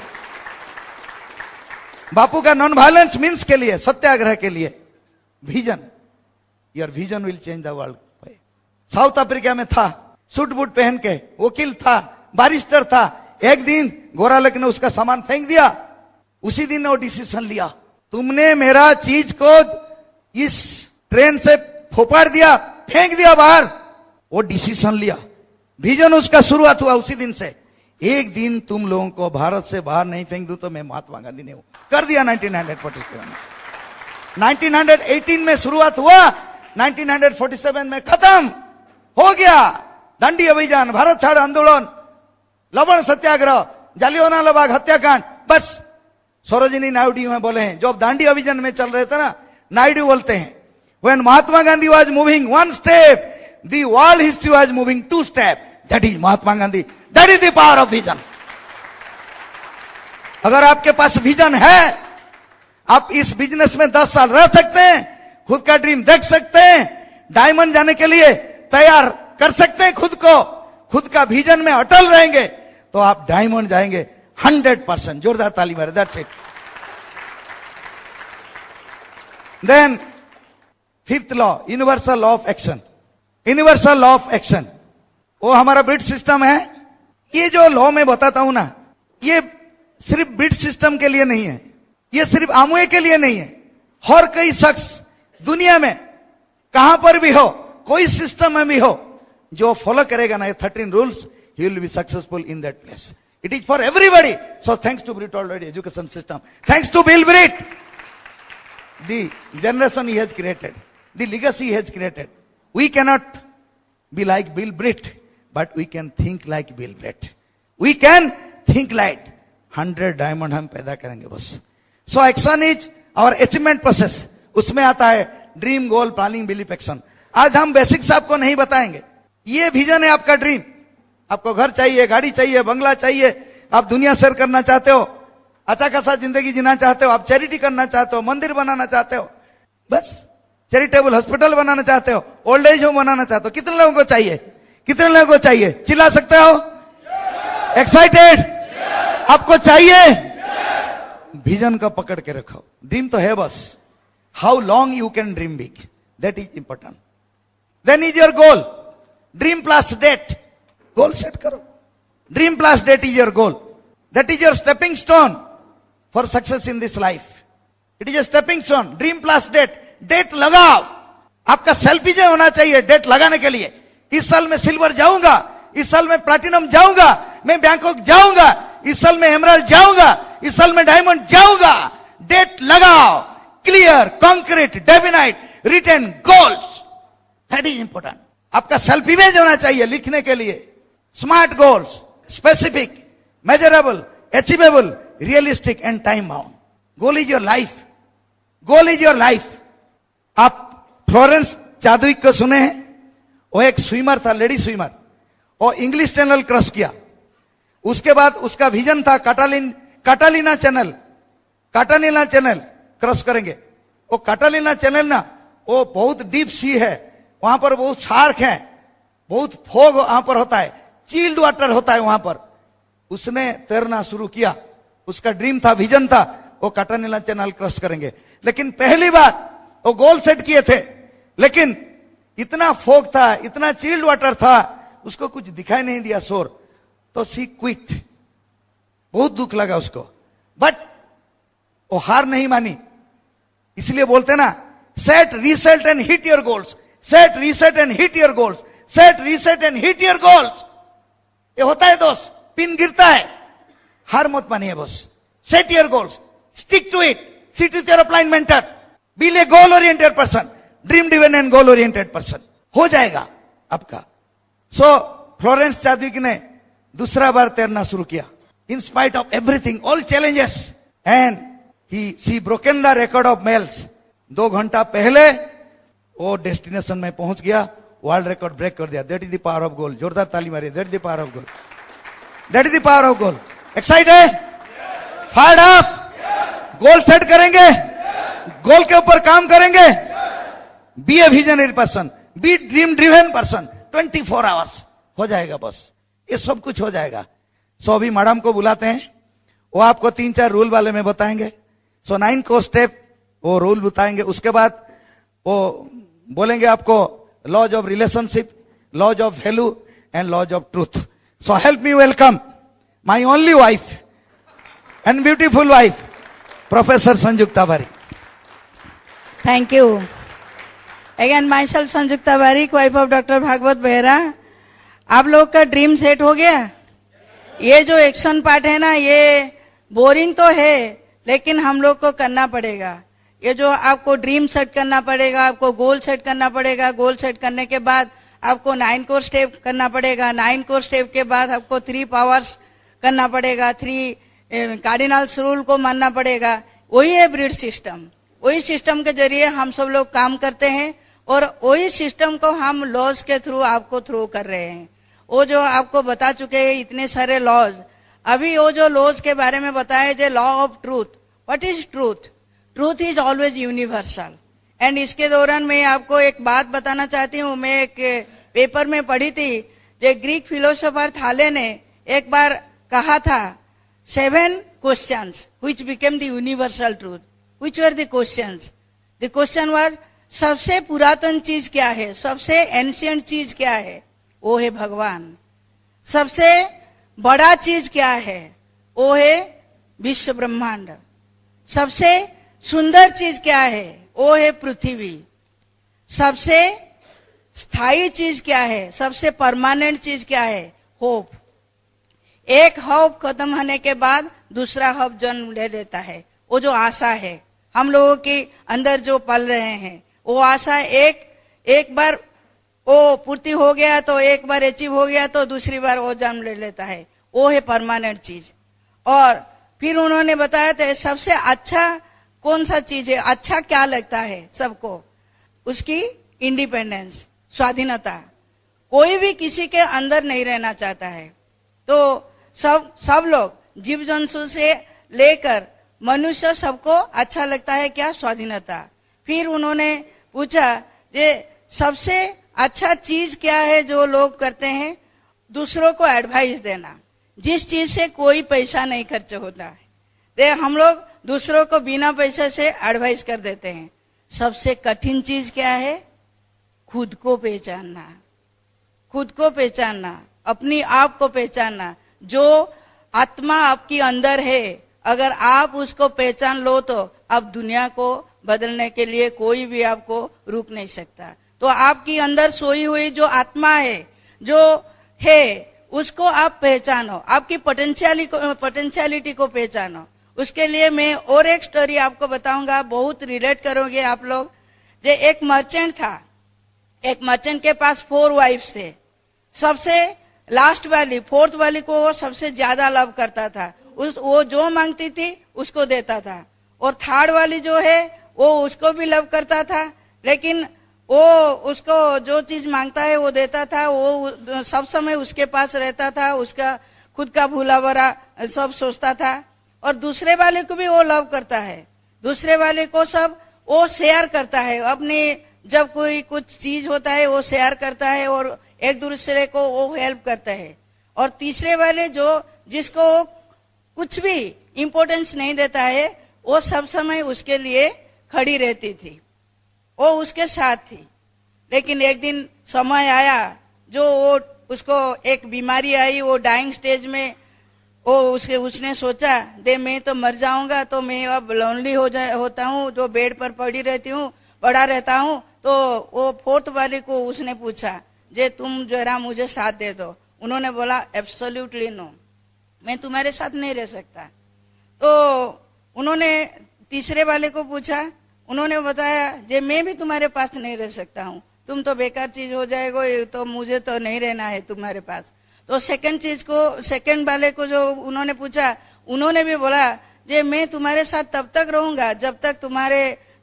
बापू का नॉन वायलेंस मीन्स के लिए, सत्याग्रह के लिए। Vision, your vision will change the world. South Africa में था, सूट बूट पहन के, वकील था, बारिस्टर था। एक दिन गोरा लड़के ने उसका सामान फेंक दिया। उसी दिन ने वो डिसीजन लिया, तुमने मेरा चीज को इस ट्रेन से फोपाड़ दिया, फेंक दिया बाहर। वो डिसीजन लिया, विजन उसका शुरुआत हुआ उसी दिन से। एक दिन तुम लोगों को भारत से बाहर नहीं फेंक दूं तो मैं महात्मा गांधी ने कर दिया 1947 में। 1918 में शुरुआत हुआ, 1947 में खत्म हो गया। दांडी अभियान, भारत छाड़ आंदोलन, लवण सत्याग्रह, जालियांवाला बाग हत्याकांड, बस सरोजिनी नायडू में बोले हैं, जो दांडी अभियान में चल रहे थे ना, नायडू बोलते हैं, when Mahatma Gandhi was moving one step, the world history was moving two step. That is Mahatma Gandhi, that is the power of vision. अगर आपके पास विजन है, आप इस बिजनेस में 10 साल रह सकते हैं, खुद का ड्रीम देख सकते हैं, डायमंड जाने के लिए तैयार कर सकते हैं खुद को, खुद का विजन में अटल रहेंगे तो आप डायमंड जाएंगे 100%। जोरदार ताली मारे। That's it. Then fifth law, universal law of action. Universal law of action वो हमारा ब्रिटिश सिस्टम है। ये जो लॉ मैं बताता हूं ना, ये सिर्फ ब्रिटिश सिस्टम के लिए नहीं है, ये सिर्फ आमुए के लिए नहीं है। हर कोई शख्स दुनिया में कहां पर भी हो, कोई सिस्टम में भी हो, जो फॉलो करेगा ना ये 13 rules, he will be successful in that place. It is for everybody. So thanks to Britt already education system, thanks to Bill Britt, the generation he has created, the legacy he has created. We cannot be like Bill Britt, but we can think like Bill Britt. We can think like 100 diamond हम पैदा करेंगे बस। So action is our achievement process. उसमें आता है ड्रीम, गोल, प्लानिंग, बिलीफ, एक्शन। आज हम बेसिक्स आपको नहीं बताएंगे। ये विजन है आपका ड्रीम। आपको घर चाहिए, गाड़ी चाहिए, बंगला चाहिए, आप दुनिया सैर करना चाहते हो, अच्छा खासा जिंदगी जीना चाहते हो, आप चैरिटी करना चाहते हो, मंदिर बनाना चाहते हो, बस चैरिटेबल हॉस्पिटल बनाना चाहते हो, ओल्ड एज होम बनाना चाहते हो। कितने लोगों को चाहिए? कितने लोगों को चाहिए? चिल्ला सकते हो? एक्साइटेड? आपको चाहिए? विजन को पकड़ के रखो। ड्रीम तो है बस, how long you can dream big, that is important. Then is your goal, dream plus date. Goal set करो, dream plus date is your goal, that is your stepping stone for success in this life. It is a stepping stone, dream plus date. Date लगाओ, आपका सेल्फिजे होना चाहिए डेट लगाने के लिए। इस साल में सिल्वर जाऊंगा, इस साल में प्लैटिनम जाऊंगा, मैं बैंकॉक जाऊंगा, इस साल में एमराल्ड जाऊंगा, इस साल में डायमंड जाऊंगा। डेट लगाओ, clear, concrete, definite, written goals, that is important. आपका सेल्फ इमेज होना चाहिए लिखने के लिए। Smart goals, specific, measurable, achievable, realistic and time bound. Goal is your life, goal is your life. आप फ्लोरेंस चादविक को सुने हैं? वो एक स्विमर था, लेडी स्विमर। वो इंग्लिश चैनल क्रॉस किया, उसके बाद उसका विजन था Catalina channel, Catalina channel cross करेंगे। वो काटालिना चैनल ना, वो बहुत डीप सी है, वहां पर बहुत शार्क है, बहुत फोग वहां पर होता है, चिल्ड वाटर होता है वहां पर, उसने तैरना शुरू किया। उसका ड्रीम था, विजन था, वो काटानीला चैनल क्रॉस करेंगे। लेकिन पहली बार वो गोल सेट किए थे, लेकिन इतना फोग था, इतना चिल्ड वाटर था, उसको कुछ दिखाई नहीं दिया शोर, तो सी क्विट। बहुत दुख लगा उसको, बट वो हार नहीं मानी। इसलिए बोलते ना, set reset and hit your goals, set reset and hit your goals, set reset and hit your goals. ये होता है दोस्त, पिन गिरता है, हार मत मानिए बस। Set your goals, stick to it, sit with your upline mentor, be a goal oriented person, dream driven and goal oriented person. हो जाएगा आपका। सो फ्लोरेंस चादविक ने दूसरा बार तैरना शुरू किया, इन spite of everything, all challenges, and she broken the record of males. 2 घंटा पहले वो डेस्टिनेशन में पहुंच गया, वर्ल्ड रिकॉर्ड ब्रेक कर दिया। That is the power of goal. जोरदार ताली मारिए। That is the power of goal, that is the power of goal. Excited, fired up, goal set करेंगे, गोल के ऊपर काम करेंगे। Be a visionary person, be dream driven person. 24 hours हो जाएगा बस, ये सब कुछ हो जाएगा। सो अभी मैडम को बुलाते हैं, वो आपको 3-4 रूल वाले में बताएंगे। सो 9 को स्टेप वो रूल बताएंगे, उसके बाद वो बोलेंगे आपको laws of relationship, laws of value and laws of truth. So help me welcome my only wife and beautiful wife, professor Sanjukta Barik. Thank you. Again, myself Sanjukta Barik, wife of doctor Bhagwat Behera. आप लोग का ड्रीम सेट हो गया? ये जो एक्शन पार्ट है ना, ये बोरिंग तो है, लेकिन हम लोग को करना पड़ेगा। ये जो आपको ड्रीम सेट करना पड़ेगा, आपको गोल सेट करना पड़ेगा, गोल सेट करने के बाद आपको 9 कोर स्टेप करना पड़ेगा, 9 कोर स्टेप के बाद आपको 3 पावर्स करना पड़ेगा, 3 कार्डिनल्स रूल को मानना पड़ेगा। वही है ब्रीड सिस्टम। वही सिस्टम के जरिए हम सब लोग काम करते हैं, और वही सिस्टम को हम लॉज के थ्रू आपको थ्रू कर रहे हैं। वो जो आपको बता चुके हैं इतने सारे लॉज, अभी वो जो लॉज के बारे में बताया, जो law of truth. What is truth? Truth is always universal. And इसके दौरान मैं आपको एक बात बताना चाहती हूँ। मैं एक पेपर में पढ़ी थी, जो ग्रीक फिलोसोफर थाले ने एक बार कहा था, 7 questions which became the universal truth. Which were the questions? The question were, सबसे पुरातन चीज क्या है, सबसे एंशिएंट चीज क्या है? वो है भगवान। सबसे बड़ा चीज क्या है? वो है विश्व ब्रह्मांड। सबसे सुंदर चीज क्या है? वो है पृथ्वी। सबसे स्थायी चीज क्या है? सबसे परमानेंट चीज क्या है? होप। एक होप खत्म होने के बाद दूसरा होप जन्म ले लेता है। वो जो आशा है हम लोगों के अंदर जो पल रहे हैं, वो आशा एक बार वो पूर्ति हो गया तो, एक बार अचीव हो गया तो दूसरी बार वो जन्म ले लेता है। वो है परमानेंट चीज। और फिर उन्होंने बताया था सबसे अच्छा कौन सा चीज है, अच्छा क्या लगता है सबको? उसकी इंडिपेंडेंस, स्वाधीनता। कोई भी किसी के अंदर नहीं रहना चाहता है। तो सब लोग, जीव जंतु से लेकर मनुष्य, सबको अच्छा लगता है क्या? स्वाधीनता। फिर उन्होंने पूछा, ये सबसे अच्छा चीज क्या है जो लोग करते हैं? दूसरों को एडवाइस देना, जिस चीज से कोई पैसा नहीं खर्च होता है। हम लोग दूसरों को बिना पैसे से एडवाइस कर देते हैं। सबसे कठिन चीज क्या है? खुद को पहचानना। खुद को पहचानना, अपनी आप को पहचानना। जो आत्मा आपकी अंदर है, अगर आप उसको पहचान लो तो अब दुनिया को बदलने के लिए कोई भी आपको रोक नहीं सकता। तो आपकी अंदर सोई हुई जो आत्मा है, जो है, उसको आप पहचानो। आपकी पोटेंशियलिटी को पहचानो। उसके लिए मैं और एक स्टोरी आपको बताऊंगा, बहुत रिलेट करोगे आप लोग। जो एक मर्चेंट था, एक मर्चेंट के पास 4 वाइफ्स थे। सबसे लास्ट वाली, 4th वाली को वो सबसे ज्यादा लव करता था। वो जो मांगती थी उसको देता था। और 3rd वाली जो है वो उसको भी लव करता था, लेकिन वो उसको जो चीज मांगता है वो देता था। वो सब समय उसके पास रहता था, उसका खुद का भूला भरा सब सोचता था। और दूसरे वाले को भी वो लव करता है। दूसरे वाले को सब वो शेयर करता है। अपने जब कोई कुछ चीज होता है वो शेयर करता है और एक दूसरे को वो हेल्प करता है। और तीसरे वाले जो जिसको कुछ भी इंपॉर्टेंस नहीं देता है, वो सब समय उसके लिए खड़ी रहती थी, वो उसके साथ थी। लेकिन एक दिन समय आया जो वो उसको एक बीमारी आई, वो डाइंग स्टेज में, वो उसने सोचा दे मैं तो मर जाऊंगा, तो मैं अब लोनली होता हूँ, जो बेड पर पड़ा रहता हूँ। तो वो फोर्थ वाले को उसने पूछा जे तुम जरा मुझे साथ दे दो। उन्होंने बोला एब्सोल्युटली नो, मैं तुम्हारे साथ नहीं रह सकता। तो उन्होंने तीसरे वाले को पूछा, उन्होंने बताया जे मैं भी तुम्हारे पास नहीं रह सकता हूँ, तुम तो बेकार चीज हो जाएगा, तो मुझे तो नहीं रहना है तुम्हारे पास। तो सेकंड वाले को जो उन्होंने पूछा, उन्होंने भी बोला जे मैं तुम्हारे साथ तब तक रहूंगा जब तक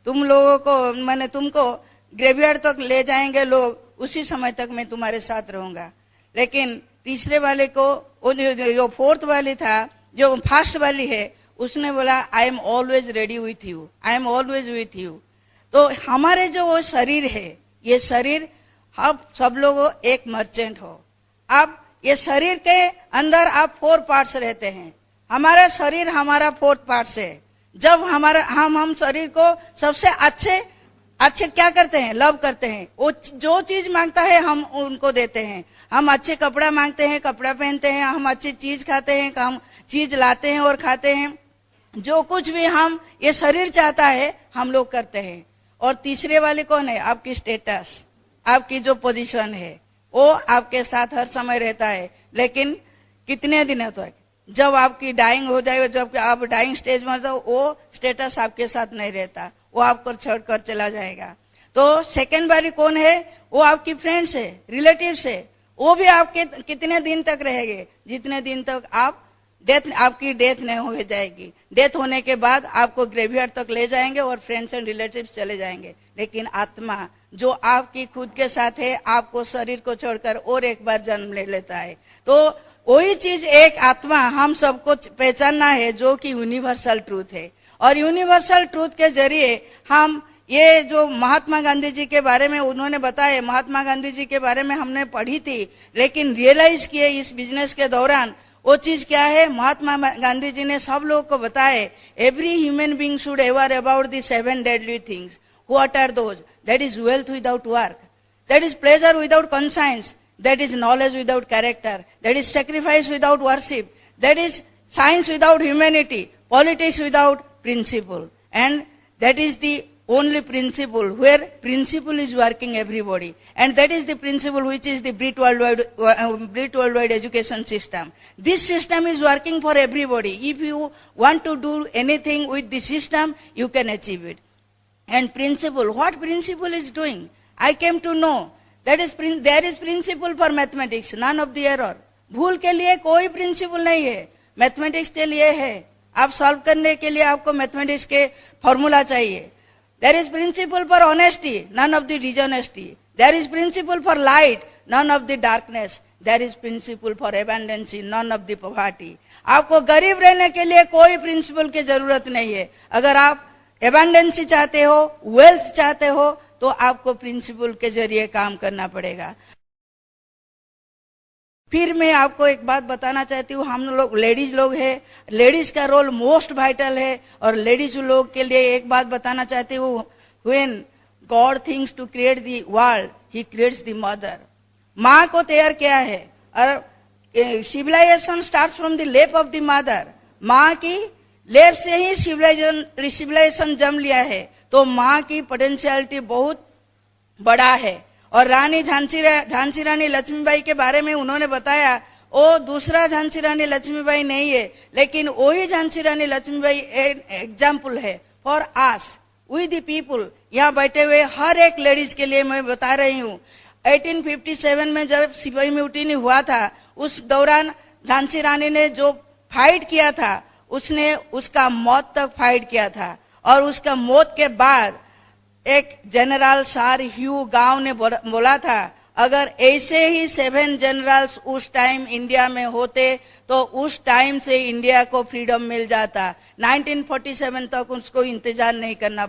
तुम लोगों को मैंने तुमको ग्रेवयार्ड तक ले जाएंगे लोग, उसी समय तक मैं तुम्हारे साथ रहूंगा। लेकिन तीसरे वाले को, जो फोर्थ वाली था, जो फर्स्ट वाली है, उसने बोला I am always ready with you, I am always with you. तो हमारे जो वो शरीर है, ये शरीर आप सब लोग एक मर्चेंट हो। आप ये शरीर के अंदर आप 4 पार्ट्स रहते हैं। हमारा शरीर हमारा 4th पार्ट्स है। जब हम शरीर को सबसे अच्छे क्या करते हैं, लव करते हैं। वो जो चीज मांगता है हम उनको देते हैं। हम अच्छे कपड़ा मांगते हैं, कपड़ा पहनते हैं। हम अच्छी चीज खाते हैं, हम चीज लाते हैं और खाते हैं। जो कुछ भी हम ये शरीर चाहता है हम लोग करते हैं। और तीसरे वाले कौन है, आपकी स्टेटस, आपकी जो पोजीशन है, वो आपके साथ हर समय रहता है। लेकिन कितने दिनों तक, जब आपकी डाइंग हो जाएगा, जब आप डाइंग स्टेज में हो, वो स्टेटस आपके साथ नहीं रहता, वो आपको छोड़कर चला जाएगा। तो सेकंड वाली कौन है, वो आपकी फ्रेंड्स है, रिलेटिव्स है। वो भी आपके कितने दिन तक रहेंगे, जितने दिन तक आपकी डेथ नहीं हो जाएगी। डेथ होने के बाद आपको ग्रेवयार्ड तक ले जाएंगे और फ्रेंड्स एंड रिलेटिव्स चले जाएंगे। लेकिन आत्मा जो आपकी खुद के साथ है, आपको शरीर को छोड़कर और एक बार जन्म ले लेता है। तो वही चीज एक आत्मा हम सबको पहचानना है, जो कि यूनिवर्सल ट्रूथ है। और यूनिवर्सल ट्रूथ के जरिए हम ये जो महात्मा गांधी जी के बारे में उन्होंने बताया, महात्मा गांधी जी के बारे में हमने पढ़ी थी, लेकिन रियलाइज किए इस बिजनेस के दौरान वो चीज क्या है। महात्मा गांधी जी ने सब लोगों को बताए, every human being should ever about the 7 deadly things. What are those? That is wealth without work, that is pleasure without conscience, that is knowledge without character, that is sacrifice without worship, that is science without humanity, politics without principle. And that is the only principle where principle is working everybody. And that is the principle which is the Brit worldwide education system. This system is working for everybody. If you want to do anything with the system, you can achieve it. And principle, what principle is doing? I came to know there is principle for mathematics, none of the error. भूल के लिए कोई प्रिंसिपल नहीं है, मैथमेटिक्स के लिए है। आप सॉल्व करने के लिए आपको मैथमेटिक्स के फॉर्मूला चाहिए। There is principle for honesty, none of the dishonesty. There is principle for light, none of the darkness. There is principle for abundance, none of the poverty. आपको गरीब रहने के लिए कोई प्रिंसिपल की जरूरत नहीं है। अगर आप एबंडेंसी चाहते हो, वेल्थ चाहते हो, तो आपको प्रिंसिपल के जरिए काम करना पड़ेगा। फिर मैं आपको एक बात बताना चाहती हूँ, हम लोग लेडीज लोग हैं, लेडीज का रोल मोस्ट वाइटल है। और लेडीज लोग के लिए एक बात बताना चाहती हूँ, when God thinks to create the world, he creates the mother. माँ को तैयार किया है, और civilisation starts from the lap of the mother. माँ की लेप से ही सिविलाइजेशन जन्म लिया है। तो माँ की पोटेंशियलिटी बहुत बड़ा है। और रानी झांसी रानी लक्ष्मीबाई के बारे में उन्होंने बताया, वो दूसरा झांसी रानी लक्ष्मीबाई नहीं है, लेकिन वही झांसी रानी लक्ष्मीबाई एग्जाम्पल है for us, we the people. यहाँ बैठे हुए हर एक लेडीज के लिए मैं बता रही हूँ। 1857 में जब सिपाही म्यूटिनी हुआ था, उस दौरान झांसी रानी ने जो फाइट किया था, उसने उसका मौत तक फाइट किया था। और उसका मौत के बाद एक जनरल सर ह्यू गांव ने बोला था, अगर ऐसे ही 7 जनरल्स उस टाइम इंडिया में होते तो उस टाइम से इंडिया को फ्रीडम मिल जाता। 1947 तक उसको इंतजार नहीं करना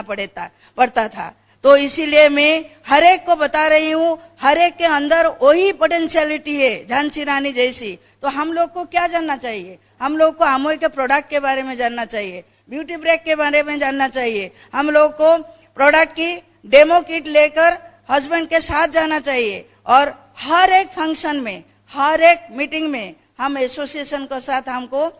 पड़ता था। तो इसीलिए मैं हर एक को बता रही हूँ, हर एक के अंदर वही पोटेंशियलिटी है झांसी रानी जैसी। तो हम लोग को क्या जानना चाहिए? हम लोग को अमूल के प्रोडक्ट के बारे में जानना चाहिए, ब्यूटी ब्रेक के बारे में जानना चाहिए, हम लोग को प्रोडक्ट की डेमो किट लेकर हस्बैंड के साथ जाना चाहिए, और हर एक फंक्शन में, हर एक मीटिंग में हम एसोसिएशन के साथ हमको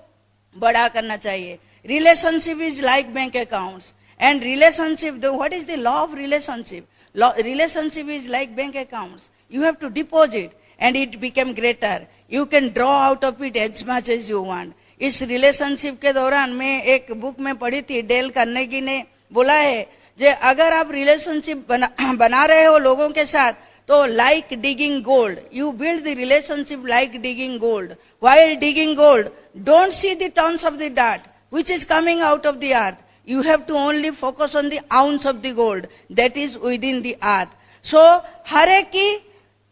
बड़ा करना चाहिए। Relationship is like bank accounts, and relationship, what is the law of relationship? Relationship is like bank accounts. You have to deposit and it become greater. You can draw out of it as much as you want. इस रिलेशनशिप के दौरान मैं एक बुक में पढ़ी थी, डेल कार्नेगी ने बोला है जे अगर आप रिलेशनशिप बना रहे हो लोगों के साथ, तो like digging gold, you build the relationship like digging gold. While digging gold, don't see the tons of the dirt which is coming out of the earth. You have to only focus on the ounce of the gold that is within the earth. So, हर एक की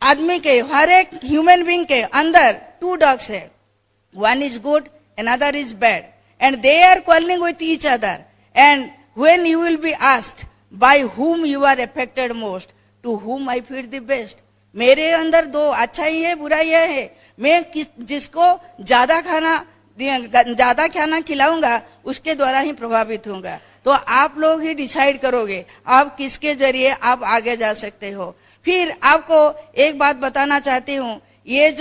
आदमी के, हर एक ह्यूमन बीइंग के अंदर 2 dogs है. One is good, another is bad. And they are quarreling with each other. And when you will be asked by whom you are affected most, to whom I feel the best. मेरे अंदर 2 अच्छाई है, बुराई है. मैं जिसको ज्यादा खाना खिलाऊंगा उसके द्वारा ही प्रभावित होऊंगा. तो आप लोग ही डिसाइड करोगे आप किसके जरिए आप आगे जा सकते हो. फिर आपको एक बात बताना चाहती हूँ, ये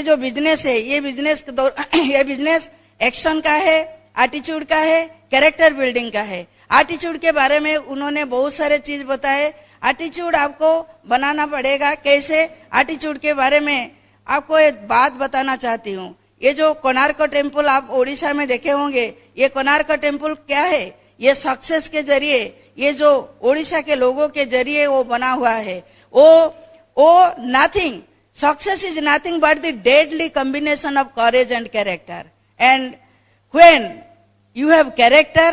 जो बिजनेस है, ये बिजनेस एक्शन का है, एटीट्यूड का है, कैरेक्टर बिल्डिंग का है. एटीट्यूड के बारे में उन्होंने बहुत सारे चीज बताए. एटीट्यूड आपको बनाना पड़ेगा. कैसे? एटीट्यूड के बारे में आपको एक बात बताना चाहती हूँ. ये जो कोणार्क टेम्पल आप ओडिशा में देखे होंगे, ये कोणार्क टेम्पल क्या है? ये सक्सेस के जरिए, ये जो ओडिशा के लोगों के जरिए वो बना हुआ है. वो nothing, success is nothing but the deadly combination of courage and character. And when you have character,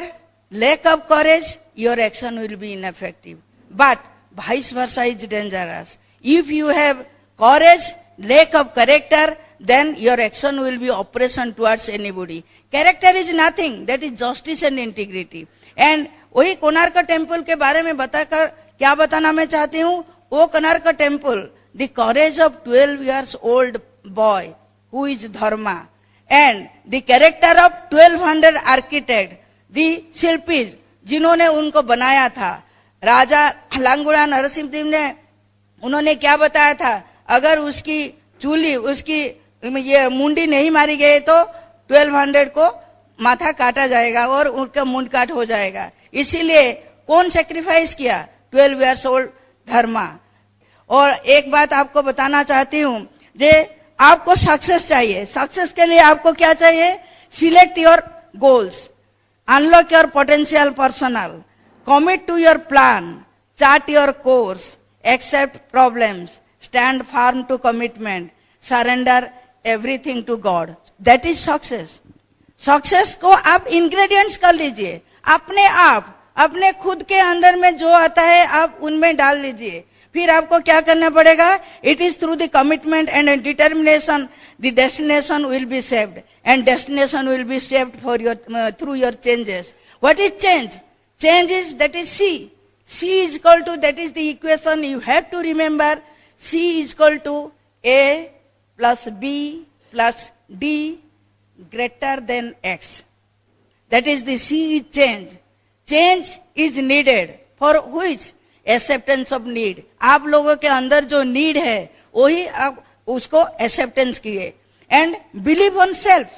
lack of courage, your action will be ineffective. But vice versa is dangerous. If you have courage, lack of character, then your action will be oppression towards anybody. Character is nothing, that is justice and integrity. And वही कोणार्क टेम्पल के बारे में बताकर क्या बताना मैं चाहती हूँ, वो Konark temple, the courage of 12 years old boy who is Dharma, and the character of 1200 architect, the शिल्पीज जिन्होंने उनको बनाया था. राजा लांगुड़ा नरसिंहदेव ने उन्होंने क्या बताया था, अगर उसकी चूली, उसकी ये मुंडी नहीं मारी गई तो 1200 को माथा काटा जाएगा और उनका मुंड काट हो जाएगा. इसीलिए कौन सेक्रीफाइस किया? 12 years old धर्मा. और एक बात आपको बताना चाहती हूँ, जे आपको सक्सेस चाहिए. सक्सेस के लिए आपको क्या चाहिए? Select your goals, unlock your potential personal, commit to your plan, chart your course, accept problems, stand firm to commitment, surrender everything to God. That is success. Success को आप इंग्रेडिएंट्स कर लीजिए, अपने आप, अपने खुद के अंदर में जो आता है आप उनमें डाल लीजिए. फिर आपको क्या करना पड़ेगा? It is through the commitment and determination the destination will be saved, and destination will be saved for your through your changes. What is change? Change is that is C. C is equal to, that is the equation you have to remember. C is equal to A plus B plus D greater than x. That is the C is change. Change is needed for which? Acceptance of need. आप लोगों के अंदर जो नीड है वही आप उसको एक्सेप्टेंस किए. एंड बिलीव ऑन सेल्फ,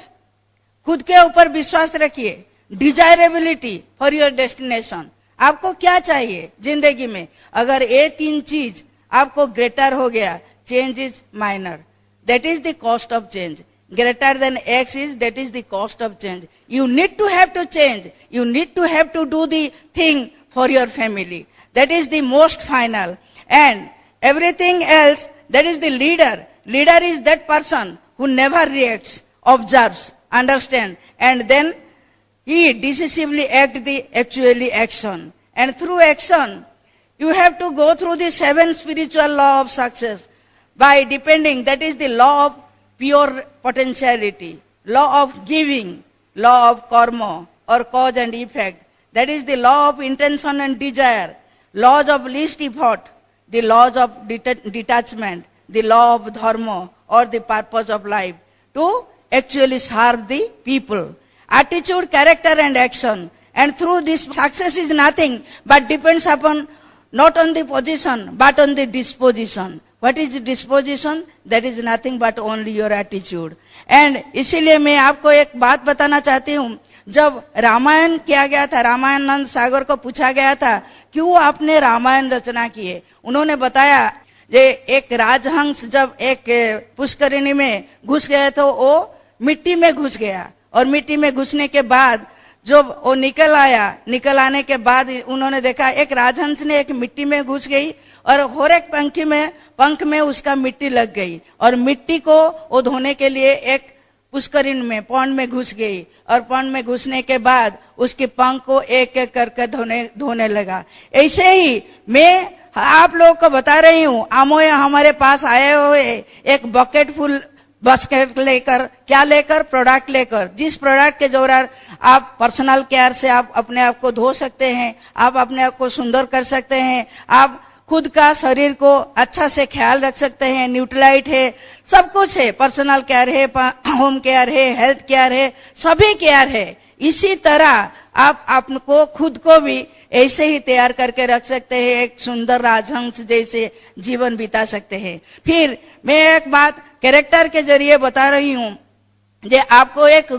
खुद के ऊपर विश्वास रखिए. Desirability for your destination. आपको क्या चाहिए जिंदगी में? अगर ये 3 चीज आपको ग्रेटर हो गया, change is minor. That is the cost of change. Greater than X is, that is the cost of change. You need to have to change. You need to have to do the thing for your family. That is the most final. And everything else, that is the leader. Leader is that person who never reacts, observes, understands, and then he decisively acts the actually action. And through action, you have to go through the 7 spiritual law of success by depending, that is the law of pure potentiality, law of giving, law of karma or cause and effect. That is the law of intention and desire, laws of least effort, the laws of detachment, the law of dharma, or the purpose of life to actually serve the people. Attitude, character, and action. And through this, success is nothing but depends upon not on the position but on the disposition. What is the disposition? That is nothing but only your attitude. And इसीलिए मैं आपको एक बात बताना चाहती हूँ, जब रामायण किया गया था, रामायणानंद सागर को पूछा गया था क्यों आपने रामायण रचना की है, उन्होंने बताया ये एक राजहंस जब एक पुष्करिणी में घुस गया तो वो मिट्टी में घुस गया, और मिट्टी में घुसने के बाद जब वो निकल आया, निकल आने के बाद उन्होंने देखा एक राजहंस ने एक मिट्टी में घुस गई और हर एक पंख में उसका मिट्टी लग गई, और मिट्टी को वो धोने के लिए एक पुष्करिणी में पौंड में घुस गई, और पौंड में घुसने के बाद उसके पंख को एक एक करके धोने लगा। ऐसे ही मैं आप लोगों को बता रही हूँ, आमोए हमारे पास आए हुए एक बकेट फुल बास्केट लेकर, क्या लेकर? प्रोडक्ट लेकर, जिस प्रोडक्ट के दौरान आप पर्सनल केयर से आप अपने आप को धो सकते हैं, आप अपने आप को सुंदर कर सकते हैं, आप खुद का शरीर को अच्छा से ख्याल रख सकते हैं। न्यूट्रलाइट है, सब कुछ है, पर्सनल केयर है, होम केयर है, हेल्थ केयर है, सभी केयर है। इसी तरह आप आपको खुद को भी ऐसे ही तैयार करके रख सकते हैं, एक सुंदर राजहंस जैसे जीवन बिता सकते हैं। फिर मैं एक बात कैरेक्टर के जरिए बता रही हूँ, जे आपको एक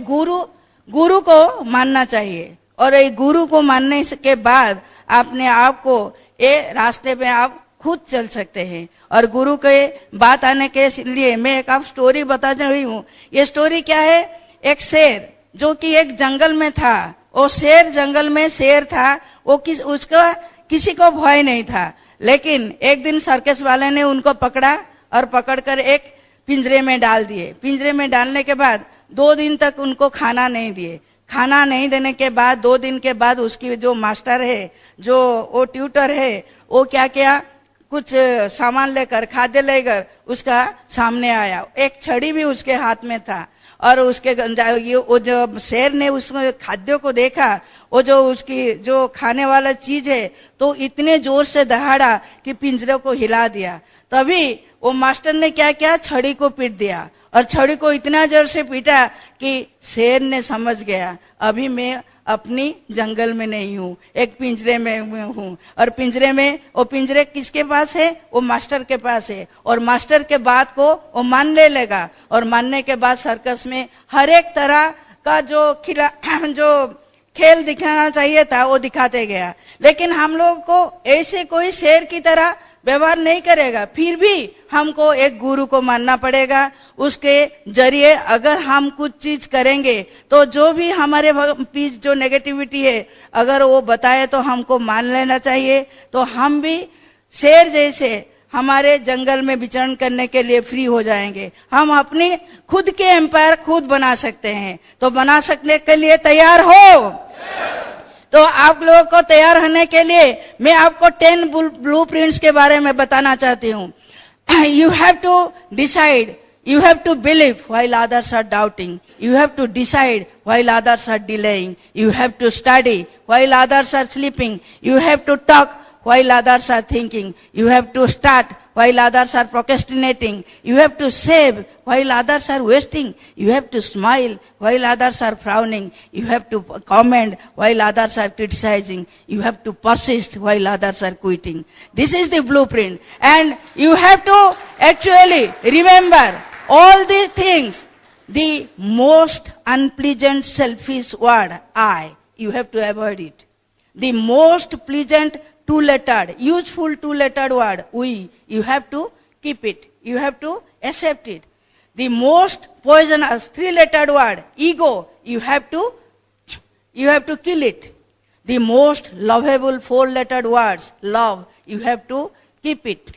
गुरु को मानना चाहिए, और एक गुरु को मानने के बाद अपने आप को ये रास्ते पे आप खुद चल सकते हैं। और गुरु के बात आने के लिए मैं एक आप स्टोरी बता रही हूँ। ये स्टोरी क्या है? एक शेर जो कि एक जंगल में था, वो शेर जंगल में शेर था, वो उसका किसी को भय नहीं था, लेकिन एक दिन सर्कस वाले ने उनको पकड़ा और पकड़कर एक पिंजरे में डाल दिए। पिंजरे में डालने के बाद 2 दिन तक उनको खाना नहीं दिए। खाना नहीं देने के बाद 2 दिन के बाद उसकी जो मास्टर है, जो वो ट्यूटर है, वो क्या किया, कुछ सामान लेकर, खाद्य लेकर उसका सामने आया। एक छड़ी भी उसके हाथ में था, और उसके वो जो शेर ने उस खाद्य को देखा, वो जो उसकी जो खाने वाला चीज है, तो इतने जोर से दहाड़ा कि पिंजरे को हिला दिया। तभी वो मास्टर ने क्या किया, छड़ी को पीट दिया, और छड़ी को इतना जोर से पीटा कि शेर ने समझ गया अभी मैं अपनी जंगल में नहीं हूँ, एक पिंजरे में हूँ। और पिंजरे में, वो पिंजरे किसके पास है? वो मास्टर के पास है, और मास्टर के बात को वो मानने लगा, और मानने के बाद सर्कस में हर एक तरह का जो खेल दिखाना चाहिए था वो दिखाते गया। लेकिन हम लोग को ऐसे कोई शेर की तरह व्यवहार नहीं करेगा, फिर भी हमको एक गुरु को मानना पड़ेगा। उसके जरिए अगर हम कुछ चीज करेंगे तो जो भी हमारे बीच जो नेगेटिविटी है, अगर वो बताए तो हमको मान लेना चाहिए। तो हम भी शेर जैसे हमारे जंगल में विचरण करने के लिए फ्री हो जाएंगे। हम अपनी खुद के एम्पायर खुद बना सकते हैं। तो बना सकने के लिए तैयार हो? तो आप लोगों को तैयार होने के लिए मैं आपको 10 ब्लूप्रिंट्स के बारे में बताना चाहती हूँ। You have to decide, you have to believe while others are doubting, you have to decide while others are delaying, you have to study while others are sleeping, you have to talk while others are thinking, you have to start while others are procrastinating, you have to save while others are wasting, you have to smile while others are frowning, you have to comment while others are criticizing, you have to persist while others are quitting. This is the blueprint, and you have to actually remember all these things. The most unpleasant selfish word, I, you have to avoid it. The most pleasant two-lettered, useful two-lettered word, we, you have to keep it. You have to accept it. The most poisonous three-lettered word, ego, you have to kill it. The most lovable four-lettered words, love, you have to keep it.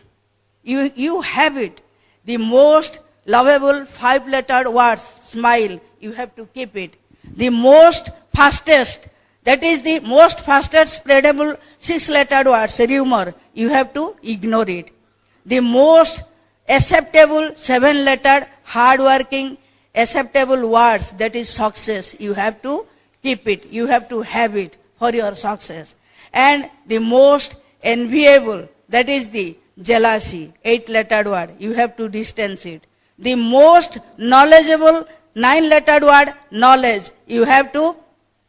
You have it. The most lovable 5-lettered words, smile, you have to keep it. The most fastest, that is the most fastest spreadable 6-lettered words, rumor, you have to ignore it. The most acceptable 7-lettered, hard-working, acceptable words, that is success, you have to keep it. You have to have it for your success. And the most enviable, that is the jealousy, 8-lettered word. You have to distance it. The most knowledgeable, 9-lettered word, knowledge. You have to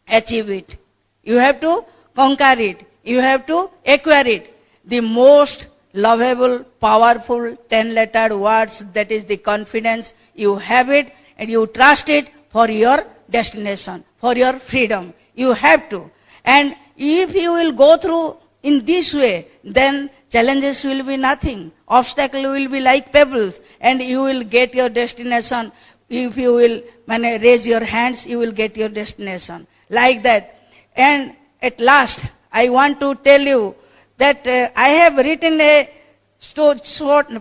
achieve it. You have to conquer it. You have to acquire it. The most lovable, powerful 10-lettered words, that is the confidence. You have it and you trust it for your destination, for your freedom. You have to. And if you will go through in this way, then challenges will be nothing. Obstacles will be like pebbles, and you will get your destination. If you will raise your hands, you will get your destination. Like that. And at last, I want to tell you that I have written a short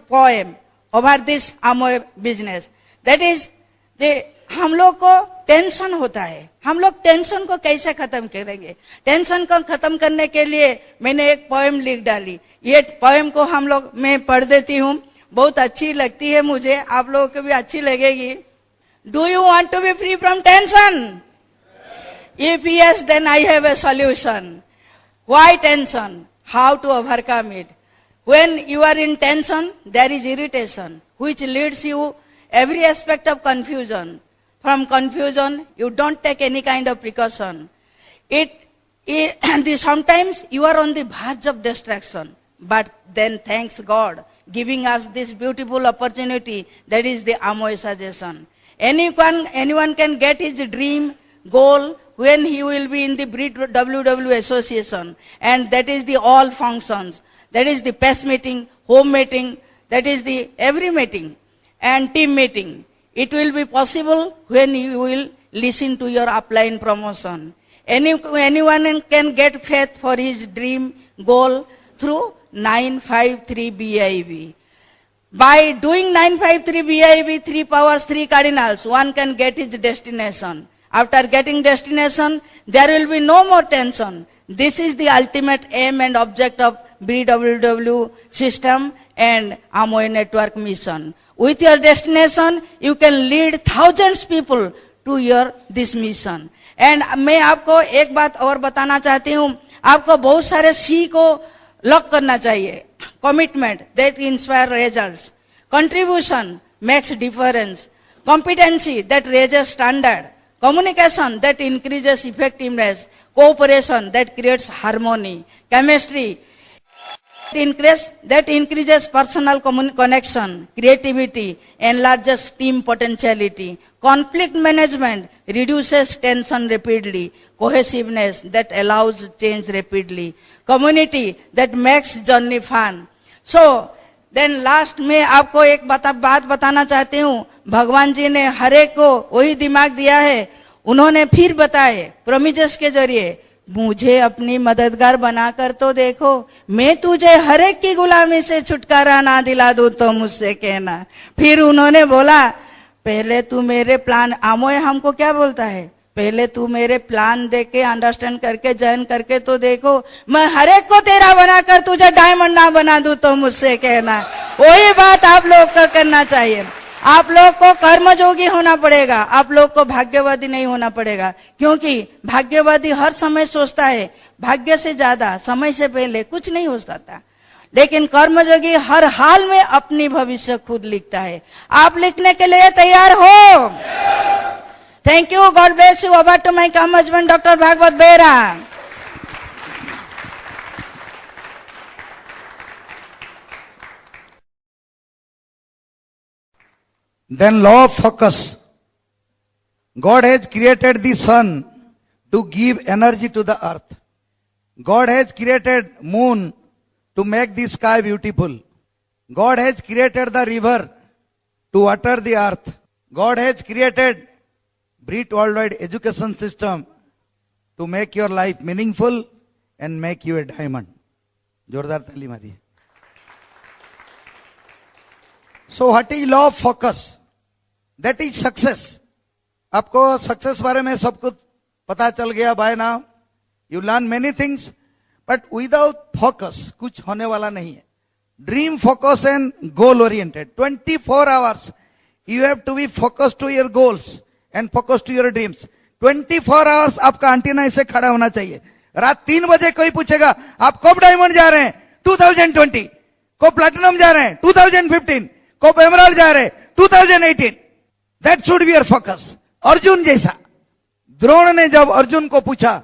poem over this Amway business. That is, हम लोग को टेंशन होता है. हम लोग टेंशन को कैसे खत्म करेंगे? टेंशन को खत्म करने के लिए मैंने एक पोएम लिख डाली. ये पोएम को हम लोग मैं पढ़ देती हूँ. बहुत अच्छी लगती है मुझे, आप लोगों को भी अच्छी लगेगी. Do you want to be free from tension? If yes, then I have a solution. Why tension? How to overcome it? When you are in tension, there is irritation, which leads you every aspect of confusion. From confusion, you don't take any kind of precaution. Sometimes you are on the verge of distraction, but then thanks God, giving us this beautiful opportunity, that is the Amway suggestion. Anyone can get his dream, goal, when he will be in the WW Association, and that is the all functions, that is the PES meeting, home meeting, that is the every meeting, and team meeting. It will be possible when you will listen to your upline promotion. Anyone can get faith for his dream goal through 953 BIB. By doing 953 BIB, 3 powers, 3 cardinals, one can get his destination. After getting destination, there will be no more tension. This is the ultimate aim and object of BWW system and Amway network mission. With your destination, you can lead thousands people to this mission. And मैं आपको एक बात और बताना चाहती हूँ. आपको बहुत सारे सी को लॉक करना चाहिए. Commitment that inspire results. Contribution makes difference. Competency that raises standard. Communication that increases effectiveness. Cooperation that creates harmony. Chemistry that increases personal connection. Creativity enlarges team potentiality. Conflict management reduces tension rapidly. Cohesiveness that allows change rapidly. Community that makes journey fun. So, then last में आपको एक बात बताना चाहती हूँ. भगवान जी ने हर एक को वही दिमाग दिया है. उन्होंने फिर बताए प्रोमिजेस के जरिए, मुझे अपनी मददगार बनाकर तो देखो, मैं तुझे हर एक की गुलामी से छुटकारा ना दिला दूं तो मुझसे कहना. फिर उन्होंने बोला, पहले तू मेरे प्लान, आमोय हमको क्या बोलता है, पहले तू मेरे प्लान देख के अंडरस्टैंड करके जॉइन करके तो देखो, मैं हर एक को तेरा बनाकर तुझे डायमंड ना बना दूं तो मुझसे कहना. वही बात आप लोग को करना चाहिए. आप लोग को कर्मयोगी होना पड़ेगा. आप लोग को भाग्यवादी नहीं होना पड़ेगा, क्योंकि भाग्यवादी हर समय सोचता है भाग्य से ज्यादा समय से पहले कुछ नहीं हो सकता. लेकिन कर्मयोगी हर हाल में अपनी भविष्य खुद लिखता है. आप लिखने के लिए तैयार हो? Thank you. God bless you. Over to my come husband doctor Bhagwat Behera. Then law of focus. God has created the sun to give energy to the earth. God has created moon to make the sky beautiful. God has created the river to water the earth. God has created BRIT worldwide education system to make your life meaningful and make you a diamond. जोरदार ताली मारिए. So what is law of focus? That is success. आपको सक्सेस बारे में सब कुछ पता चल गया by now. You learn many things, but without focus कुछ होने वाला नहीं है. Dream focus and goal oriented. 24 hours you have to be focused to your goals and focused to your dreams. 24 hours आपका एंटीना ऐसे खड़ा होना चाहिए. रात 3 बजे कोई पूछेगा आप कब डायमंड जा रहे हैं 2020, कब प्लैटिनम जा रहे हैं 2015, कब एमराल्ड जा रहे हैं 2018. That should be your focus. Arjun जैसा. द्रोण ने जब अर्जुन को पूछा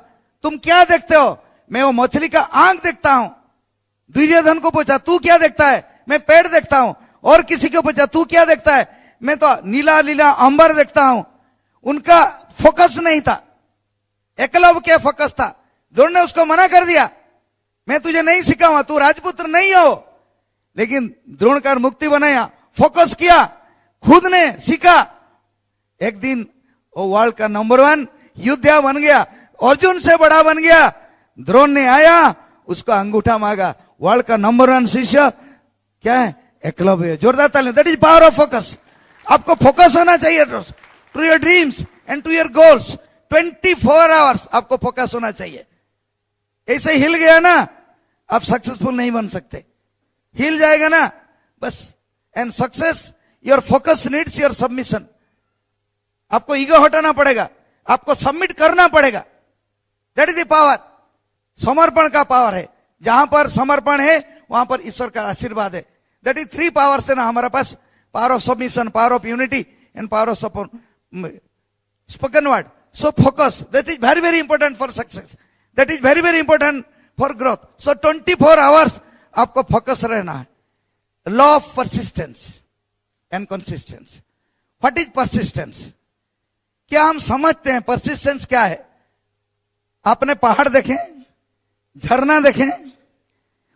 तुम क्या देखते हो, मैं वो मछली का आंख देखता हूं. दुर्योधन को पूछा तू क्या देखता है, मैं पेड़ देखता हूं. और किसी को पूछा तू क्या देखता है, मैं तो नीला नीला अंबर देखता हूं. उनका फोकस नहीं था, एकलव्य क्या फोकस था. द्रोण ने उसको मना कर दिया, मैं तुझे नहीं सिखाऊंगा, तू राजपुत्र नहीं हो. लेकिन द्रोणकार मुक्ति बनाया, फोकस किया, खुद ने सीखा. एक दिन वो वर्ल्ड का नंबर 1 योद्धा बन गया, अर्जुन से बड़ा बन गया. द्रोण ने आया, उसका अंगूठा मांगा. वर्ल्ड का नंबर 1 शिष्य क्या है, एकलव्य. जोरदार ताली. That is power of focus. आपको फोकस होना चाहिए to your dreams and to your goals. 24 hours आपको फोकस होना चाहिए. ऐसे हिल गया ना, आप सक्सेसफुल नहीं बन सकते. हिल जाएगा ना बस. And success, your focus needs your submission. आपको ईगो हटाना पड़ेगा, आपको सबमिट करना पड़ेगा. That is the power. समर्पण का पावर है. जहां पर समर्पण है वहां पर ईश्वर का आशीर्वाद है. दैट इज 3 पावर्स है ना हमारे पास. Power of submission, power of unity and power of spoken word. So focus, that is very very important for success. That is very very important for growth. So 24 hours आपको फोकस रहना है. Law of persistence and consistence. What is persistence? क्या हम समझते हैं परसिस्टेंस क्या है? आपने पहाड़ देखे, झरना देखे,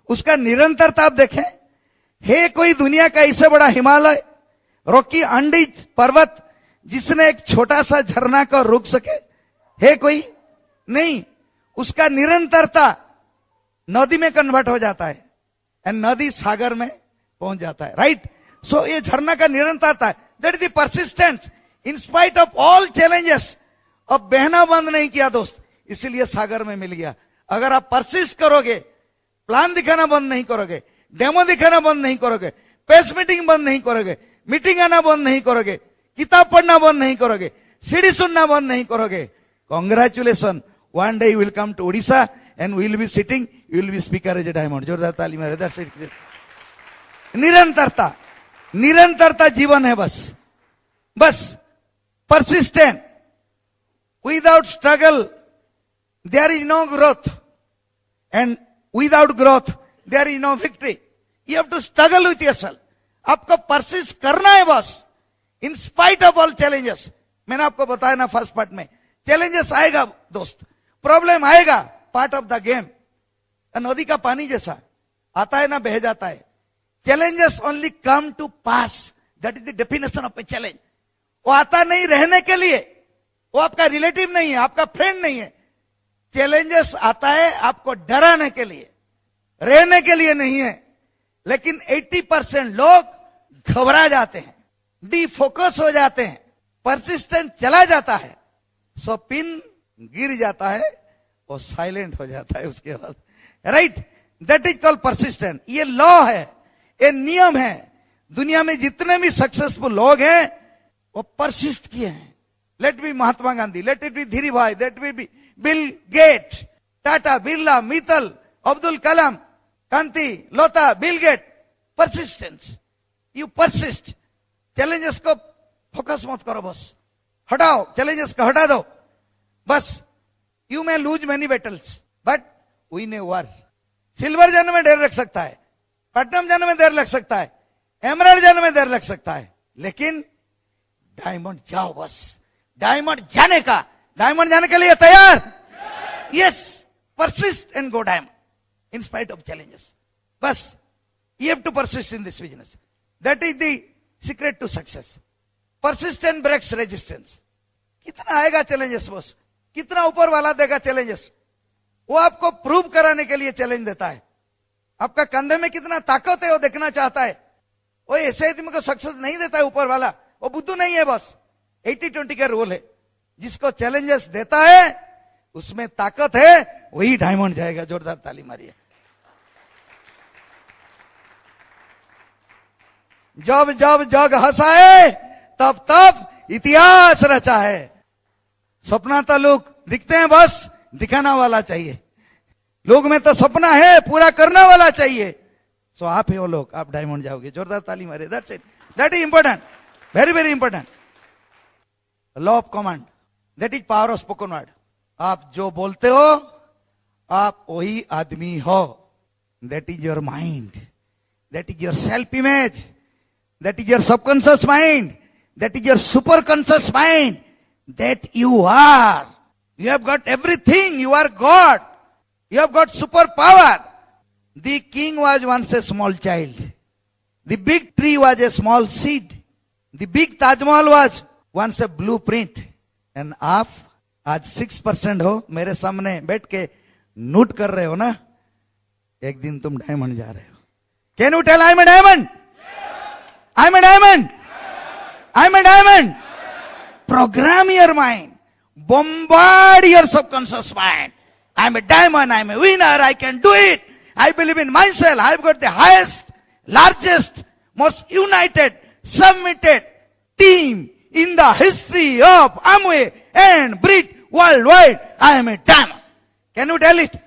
उसका निरंतरता आप देखें. है कोई दुनिया का इससे बड़ा हिमालय, रॉकी अंडीज पर्वत, जिसने एक छोटा सा झरना को रोक सके? है कोई? नहीं. उसका निरंतरता नदी में कन्वर्ट हो जाता है एंड नदी सागर में पहुंच जाता है. राइट. सो ये झरना का निरंतरता है. That is the persistence in spite of all challenges. अब बहना बंद नहीं किया दोस्त, इसीलिए सागर में मिल गया. अगर आप परसिस्ट करोगे, प्लान दिखाना बंद नहीं करोगे, डेमो दिखाना बंद नहीं करोगे, प्रेस मीटिंग बंद नहीं करोगे, मीटिंग आना बंद नहीं करोगे, किताब पढ़ना बंद नहीं करोगे, सीडी सुनना बंद नहीं करोगे, congratulation. One day you will come to Odisha and will be sitting, you will be speaker as a diamond. जोरदार ताली मारे. That's it. निरंतरता, निरंतरता जीवन है. बस बस persistent. Without struggle, there is no growth. And without growth, there is no victory. You have to struggle with yourself. आपको persist करना है बस. In spite of all challenges. मैंने आपको बताया ना फर्स्ट पार्ट में, challenges आएगा दोस्त, प्रॉब्लम आएगा, पार्ट ऑफ द गेम. नदी का पानी जैसा आता है ना, बह जाता है. Challenges only come to pass. That is the definition of a challenge. वो आता नहीं रहने के लिए, वो आपका रिलेटिव नहीं है, आपका फ्रेंड नहीं है. चैलेंजेस आता है आपको डराने के लिए, रहने के लिए नहीं है. लेकिन 80% लोग घबरा जाते हैं, डिफोकस हो जाते हैं, परसिस्टेंट चला जाता है, सो पिन गिर जाता है, वो साइलेंट हो जाता है उसके बाद. Right. That is called persistent. ये लॉ है, ये नियम है. दुनिया में जितने भी सक्सेसफुल लोग हैं वो परसिस्ट किए हैं. Let be Mahatma Gandhi, let it be Dhirubhai, let be Bill Gate, Tata, Birla, Mittal, Abdul Kalam, कांति, लोता, Bill Gate. Persistence. You persist. Challenges को फोकस मत करो, बस हटाओ, चैलेंजेस को हटा दो. बस you may lose many battles but win a war. Silver जाने में देर लग सकता है, प्लैटिनम जाने में देर लग सकता है, एमराल्ड जाने में देर लग सकता है, लेकिन डायमंड जाओ. बस डायमंड जाने का, डायमंड जाने के लिए तैयार? Yes. Persist and go diamond in spite of challenges. बस you have to persist in this business. That is the secret to success. Persistent breaks resistance. कितना आएगा चैलेंजेस बस, कितना ऊपर वाला देगा चैलेंजेस, वो आपको प्रूव कराने के लिए चैलेंज देता है. आपका कंधे में कितना ताकत है वो देखना चाहता है. वो ऐसे आदमी को सक्सेस नहीं देता है ऊपर वाला, वो बुद्धू नहीं है. बस 80-20 का रूल है. जिसको चैलेंजेस देता है उसमें ताकत है, वही डायमंड जाएगा. जोरदार ताली मारिए. जब जब जग हंसाए तब तब इतिहास रचा है. सपना तो लोग दिखते हैं, बस दिखाना वाला चाहिए. लोग में तो सपना है, पूरा करने वाला चाहिए। सो आप ही वो लोग, आप डायमंड जाओगे। जोरदार ताली मारे। That's it, that is important, very very important. Law of command, that is power of spoken word. आप जो बोलते हो आप वही आदमी हो। That is your mind, that is your self image, that is your subconscious mind, that is your super conscious mind, that you are. You have got everything. You are God. You have got super power. The king was once a small child. The big tree was a small seed. The big Taj Mahal was once a blueprint. And आप आज 6% हो, मेरे सामने बैठ के नोट कर रहे हो ना, एक दिन तुम डायमंड जा रहे हो। Can you tell I'm a diamond? I'm a diamond. I'm a diamond. Program your mind. Bombard your subconscious mind. I'm a diamond, I'm a winner, I can do it. I believe in myself. I've got the highest, largest, most united, submitted team in the history of Amway and Brit worldwide. I am a diamond. Can you tell it?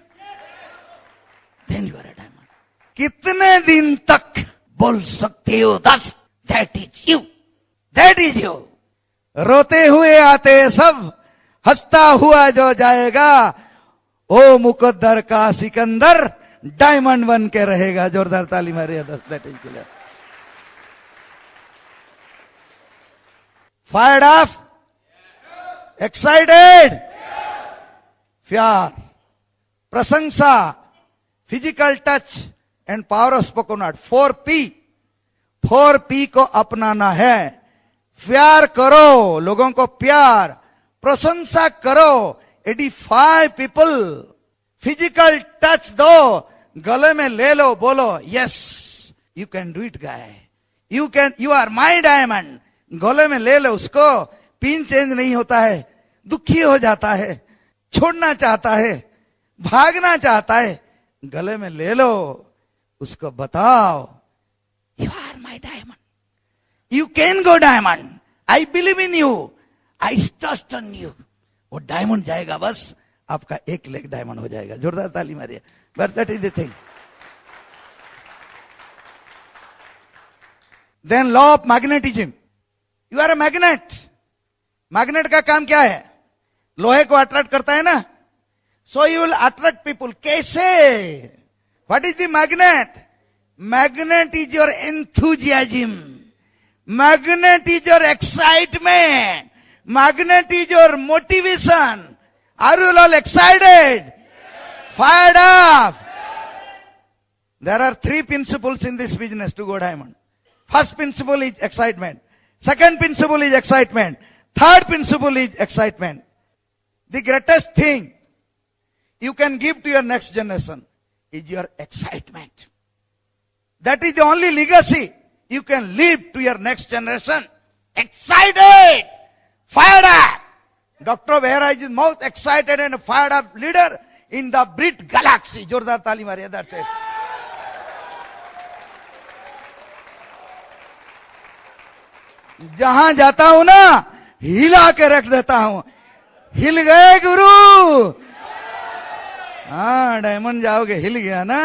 Then you are a diamond. कितने दिन तक बोल सकते हो? दस. That is you. That is you. रोते हुए आते सब, हंसता हुआ जो जाएगा, ओ मुकद्दर का सिकंदर डायमंड बन के रहेगा। जोरदार ताली मारिए। That is clear. Fired of, excited, प्यार, प्रशंसा, physical touch and power of spoken word. 4P, 4P को अपनाना है। प्यार करो, लोगों को प्यार, प्रशंसा करो, एडिफाई पीपल, फिजिकल टच दो, गले में ले लो, बोलो yes you can do it guy, you can, you are my diamond. गले में ले लो उसको। पिन चेंज नहीं होता है, दुखी हो जाता है, छोड़ना चाहता है, भागना चाहता है, गले में ले लो उसको, बताओ you are my diamond, you can go diamond, I believe in you, I trust on you. वो डायमंड जाएगा, बस आपका एक लेग डायमंड हो जाएगा। जोरदार ताली मारिए। But that is the thing. Then law of magnetism, you are a magnet. Magnet का काम क्या है? लोहे को अट्रैक्ट करता है ना, so you will attract people. कैसे? What is the magnet? Magnet is your enthusiasm, magnet is your excitement, magnet is your motivation. Are you all excited? Fired up? There are 3 principles in this business to go diamond. First principle is excitement. Second principle is excitement. Third principle is excitement. The greatest thing you can give to your next generation is your excitement. That is the only legacy you can leave to your next generation. Excited! Fired up! Dr. Behera is the most excited and fired up leader in the Brit galaxy. जोरदार ताली मारिए। That's it. जहां जाता हूं ना, हिला के रख देता हूं। हिल गए गुरु? हाँ, डायमंड जाओगे, हिल गया ना,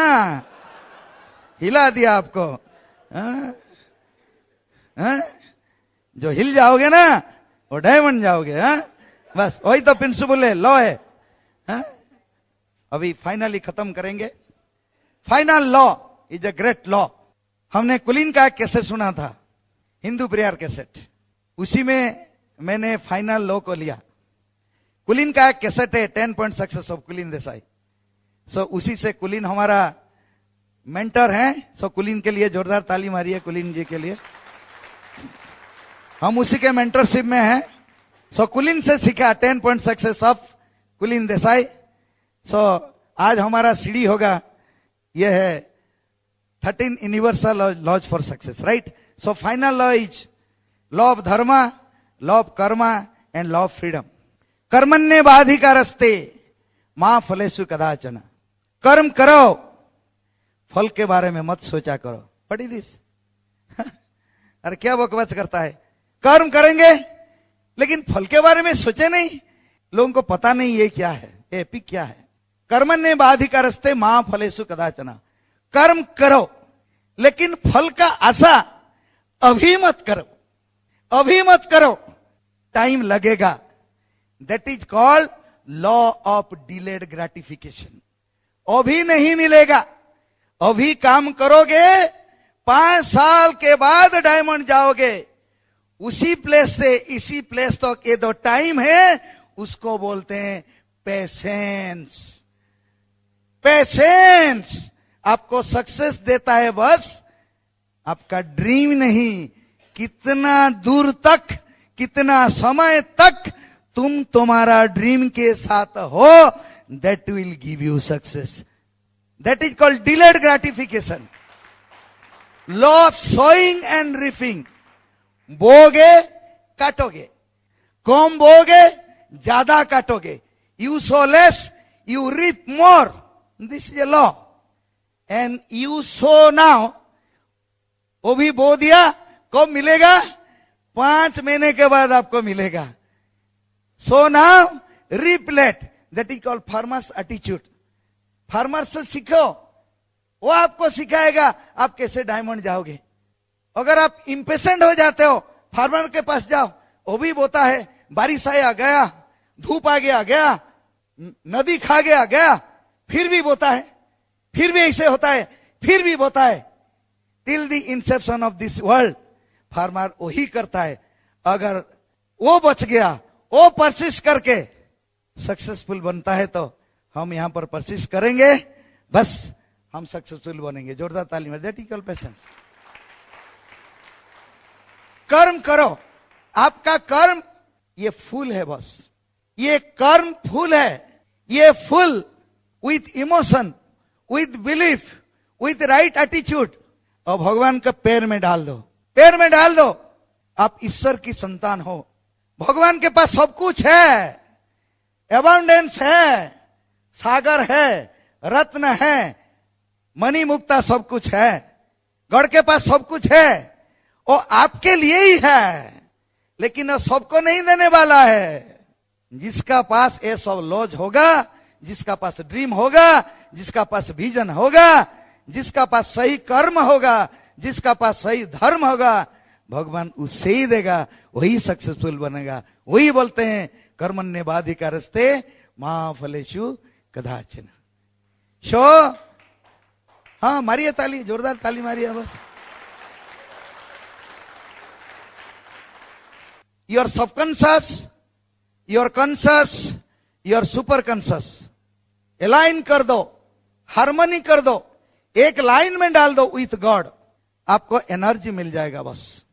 हिला दिया आपको। जो हिल जाओगे ना, वो डायमंड जाओगे। हाँ, बस वही तो प्रिंसिपल है, लॉ है। हाँ? अभी फाइनली खत्म करेंगे। Final law is a great law. हमने कुलीन का कैसेट सुना था, हिंदू प्रेयर कैसेट, उसी में मैंने फाइनल लॉ को लिया। कुलीन का कैसेट है 10 पॉइंट सक्सेस ऑफ कुलीन देसाई। सो उसी से कुलीन हमारा मेंटर है। सो कुलीन के लिए जोरदार ताली मारिए, कुलीन जी के लिए। हम उसी के मेंटरशिप में हैं। सो कुलीन से सीखा 10 पॉइंट सक्सेस ऑफ कुलीन देसाई। सो आज हमारा सीढ़ी होगा, यह है 13 universal laws for success, right? So final law is law of dharma, law of karma and law of freedom. कर्मण्ये बाधिकारस्ते मां फलेषु कदाचन। कर्म करो, फल के बारे में मत सोचा करो। पढ़ी दिस? अरे क्या बकवास करता है। कर्म करेंगे लेकिन फल के बारे में सोचे नहीं। लोगों को पता नहीं ये क्या है, एपिक क्या है। कर्मण्येवाधिकारस्ते मा फलेषु कदाचन। कर्म करो, लेकिन फल का आशा अभी मत करो, अभी मत करो, टाइम लगेगा। That is called law of delayed gratification. अभी नहीं मिलेगा, अभी काम करोगे, 5 साल के बाद डायमंड जाओगे। उसी प्लेस से इसी प्लेस तक तो ये दो टाइम है, उसको बोलते हैं पेशेंस। पेशेंस आपको सक्सेस देता है, बस आपका ड्रीम नहीं, कितना दूर तक, कितना समय तक तुम तुम्हारा ड्रीम के साथ हो, that will give you success. That is called delayed gratification. Law of sowing and reaping. बोगे काटोगे, कम बोगे ज्यादा काटोगे। You sow less, you reap more, this is a law. And you sow now, वो भी बो दिया, कब मिलेगा? 5 महीने के बाद आपको मिलेगा। So now reap late, that is called farmers attitude. Farmer से सीखो, वो आपको सिखाएगा आप कैसे डायमंड जाओगे। अगर आप इंपेशेंट हो जाते हो, फार्मर के पास जाओ, वो भी बोता है, बारिश आया गया, धूप आ गया गया, नदी खा गया गया, फिर भी बोता है, फिर भी ऐसे होता है, फिर भी बोता है। Till the Inception of this world farmer वही करता है। अगर वो बच गया, वो परसिस्ट करके सक्सेसफुल बनता है, तो हम यहां पर परसिस्ट करेंगे, बस हम सक्सेसफुल बनेंगे। जोरदार ताली में। That is called patience. कर्म करो, आपका कर्म ये फूल है, बस ये कर्म फूल है। ये फूल with emotion, with belief, with right attitude और भगवान का पैर में डाल दो, पैर में डाल दो। आप ईश्वर की संतान हो, भगवान के पास सब कुछ है, एबंडेंस है, सागर है, रत्न है, मणि मुक्ता सब कुछ है, गढ़ के पास सब कुछ है, वो आपके लिए ही है, लेकिन वो सबको नहीं देने वाला है। जिसका पास ये सब लॉज होगा, जिसका पास ड्रीम होगा, जिसका पास विजन होगा, जिसका पास सही कर्म होगा, जिसका पास सही धर्म होगा, भगवान उससे ही देगा, वही सक्सेसफुल बनेगा। वही बोलते हैं कर्मण्येवाधिकारस्ते मा फलेषु कदाचन। शो, हाँ मारिए ताली, जोरदार ताली मारिए बस। Your subconscious, your conscious, your super conscious align कर दो, हार्मनी कर दो, एक लाइन में डाल दो विथ गॉड, आपको एनर्जी मिल जाएगा बस।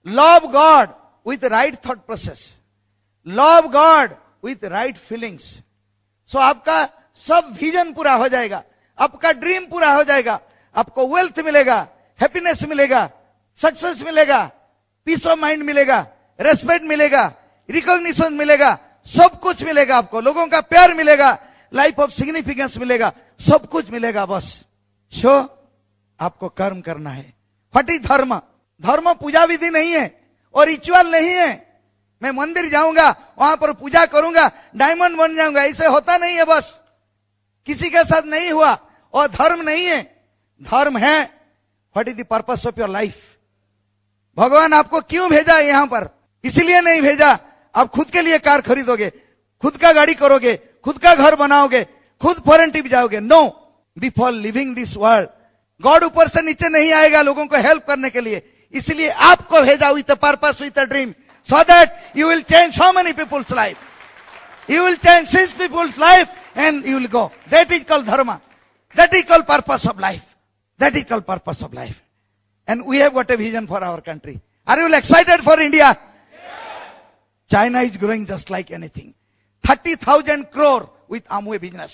Love God with right thought process, love God with right feelings. So आपका सब विजन पूरा हो जाएगा, आपका ड्रीम पूरा हो जाएगा, आपको वेल्थ मिलेगा, हैप्पीनेस मिलेगा, सक्सेस मिलेगा, पीस ऑफ माइंड मिलेगा, रेस्पेक्ट मिलेगा, रिकॉग्निशन मिलेगा, सब कुछ मिलेगा आपको, लोगों का प्यार मिलेगा, लाइफ ऑफ सिग्निफिकेंस मिलेगा, सब कुछ मिलेगा बस। शो आपको कर्म करना है। व्हाट इज धर्म? धर्म पूजा विधि नहीं है और रिचुअल नहीं है। मैं मंदिर जाऊंगा, वहां पर पूजा करूंगा, डायमंड बन जाऊंगा, ऐसे होता नहीं है बस। किसी के साथ नहीं हुआ और धर्म नहीं है। धर्म है what is the purpose of your life. भगवान आपको क्यों भेजा यहां पर? इसलिए नहीं भेजा आप खुद के लिए कार खरीदोगे, खुद का गाड़ी करोगे, खुद का घर बनाओगे, खुद फॉरेन ट्रिप जाओगे। No, before living this world God ऊपर से नीचे नहीं आएगा लोगों को हेल्प करने के लिए, इसलिए आपको भेजा with purpose, with dream, so that you will change so many peoples life, you will change 6 peoples life and you will go. That is called dharma, that is called purpose of life, that is called purpose of life. And we have got a vision for our country. Are you excited for India? China is growing just like anything. 30,000 crore with Amway business.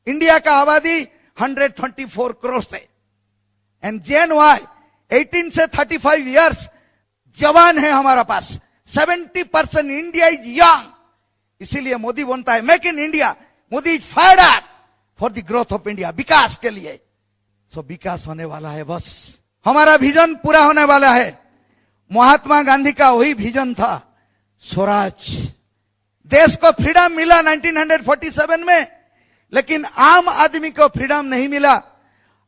India का आबादी 124 करोड़ से, एंड JNY 18 से 35 इयर्स जवान है हमारा पास। 70% इंडिया इज यंग, इसीलिए मोदी बोलता है make in India. Modi is fired up for the growth of India, विकास के लिए। सो विकास होने वाला है बस, हमारा विजन पूरा होने वाला है। महात्मा गांधी का वही विजन था, स्वराज। देश को फ्रीडम मिला 1947 में, लेकिन आम आदमी को फ्रीडम नहीं मिला,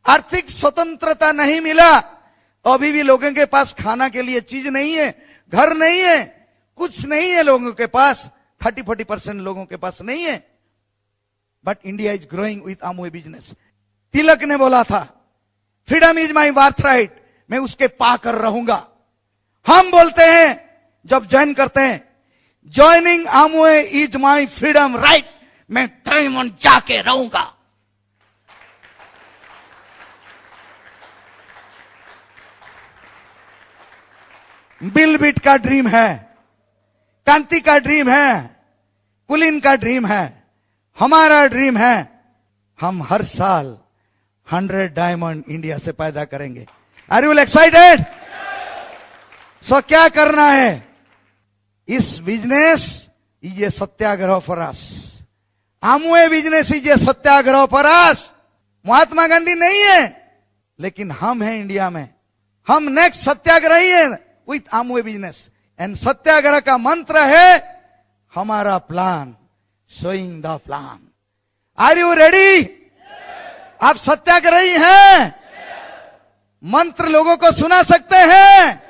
आर्थिक स्वतंत्रता नहीं मिला। अभी भी लोगों के पास खाना के लिए चीज नहीं है, घर नहीं है, कुछ नहीं है लोगों के पास। 30-40% लोगों के पास नहीं है। But India is growing with Amway business. Tilak ने बोला था, फ्रीडम इज माई बर्थराइट, मैं उसके पाकर रहूंगा। हम बोलते हैं जब ज्वाइन करते हैं, joining Amway is my freedom right, मैं डायमंड जाके रहूंगा। बिल बिट का ड्रीम है, कांति का ड्रीम है, कुलीन का ड्रीम है, हमारा ड्रीम है। हम हर साल 100 डायमंड इंडिया से पैदा करेंगे। Are you excited? सो क्या करना है? इस business is a satyagraha for us. Amway business is a satyagraha for us. Mahatma Gandhi नहीं है, लेकिन हम हैं इंडिया में। हम नेक्स्ट सत्याग्रही है विथ आमवे बिजनेस। एंड सत्याग्रह का मंत्र है हमारा plan, showing the plan. Are you ready? आप सत्याग्रही हैं? मंत्र लोगों को सुना सकते हैं?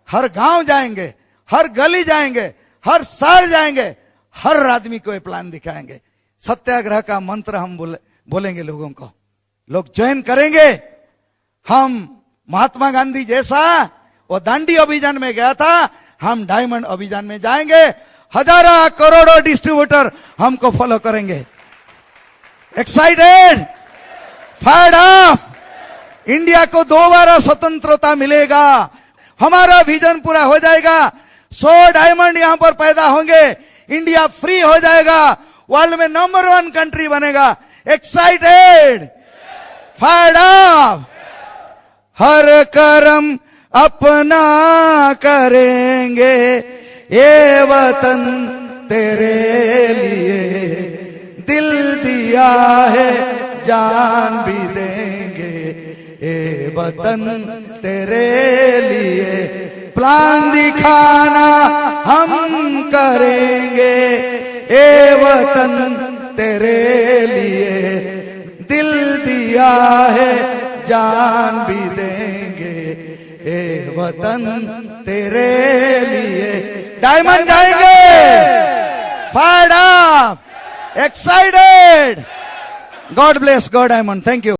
हर गांव जाएंगे, हर गली जाएंगे, हर शहर जाएंगे, हर आदमी को ये प्लान दिखाएंगे। सत्याग्रह का मंत्र हम बोलेंगे लोगों को, लोग ज्वाइन करेंगे। हम महात्मा गांधी जैसा वो दांडी अभियान में गया था, हम डायमंड अभियान में जाएंगे। हजारों करोड़ों डिस्ट्रीब्यूटर हमको फॉलो करेंगे। एक्साइटेड? Fired up? इंडिया को दोबारा स्वतंत्रता मिलेगा, हमारा विजन पूरा हो जाएगा। 100 डायमंड यहां पर पैदा होंगे, इंडिया फ्री हो जाएगा, वर्ल्ड में नंबर 1 कंट्री बनेगा। एक्साइटेड? Fired up? हर कर्म अपना करेंगे, ये वतन तेरे लिए, दिल दिया है जान भी देंगे, ये वतन तेरे लिए। प्लान दिखाना हम करेंगे, ये वतन तेरे लिए, दिल दिया है जान भी देंगे, ए वतन तेरे लिए। डायमंड जाएंगे। Fired up? Excited? God bless God diamond. Thank you.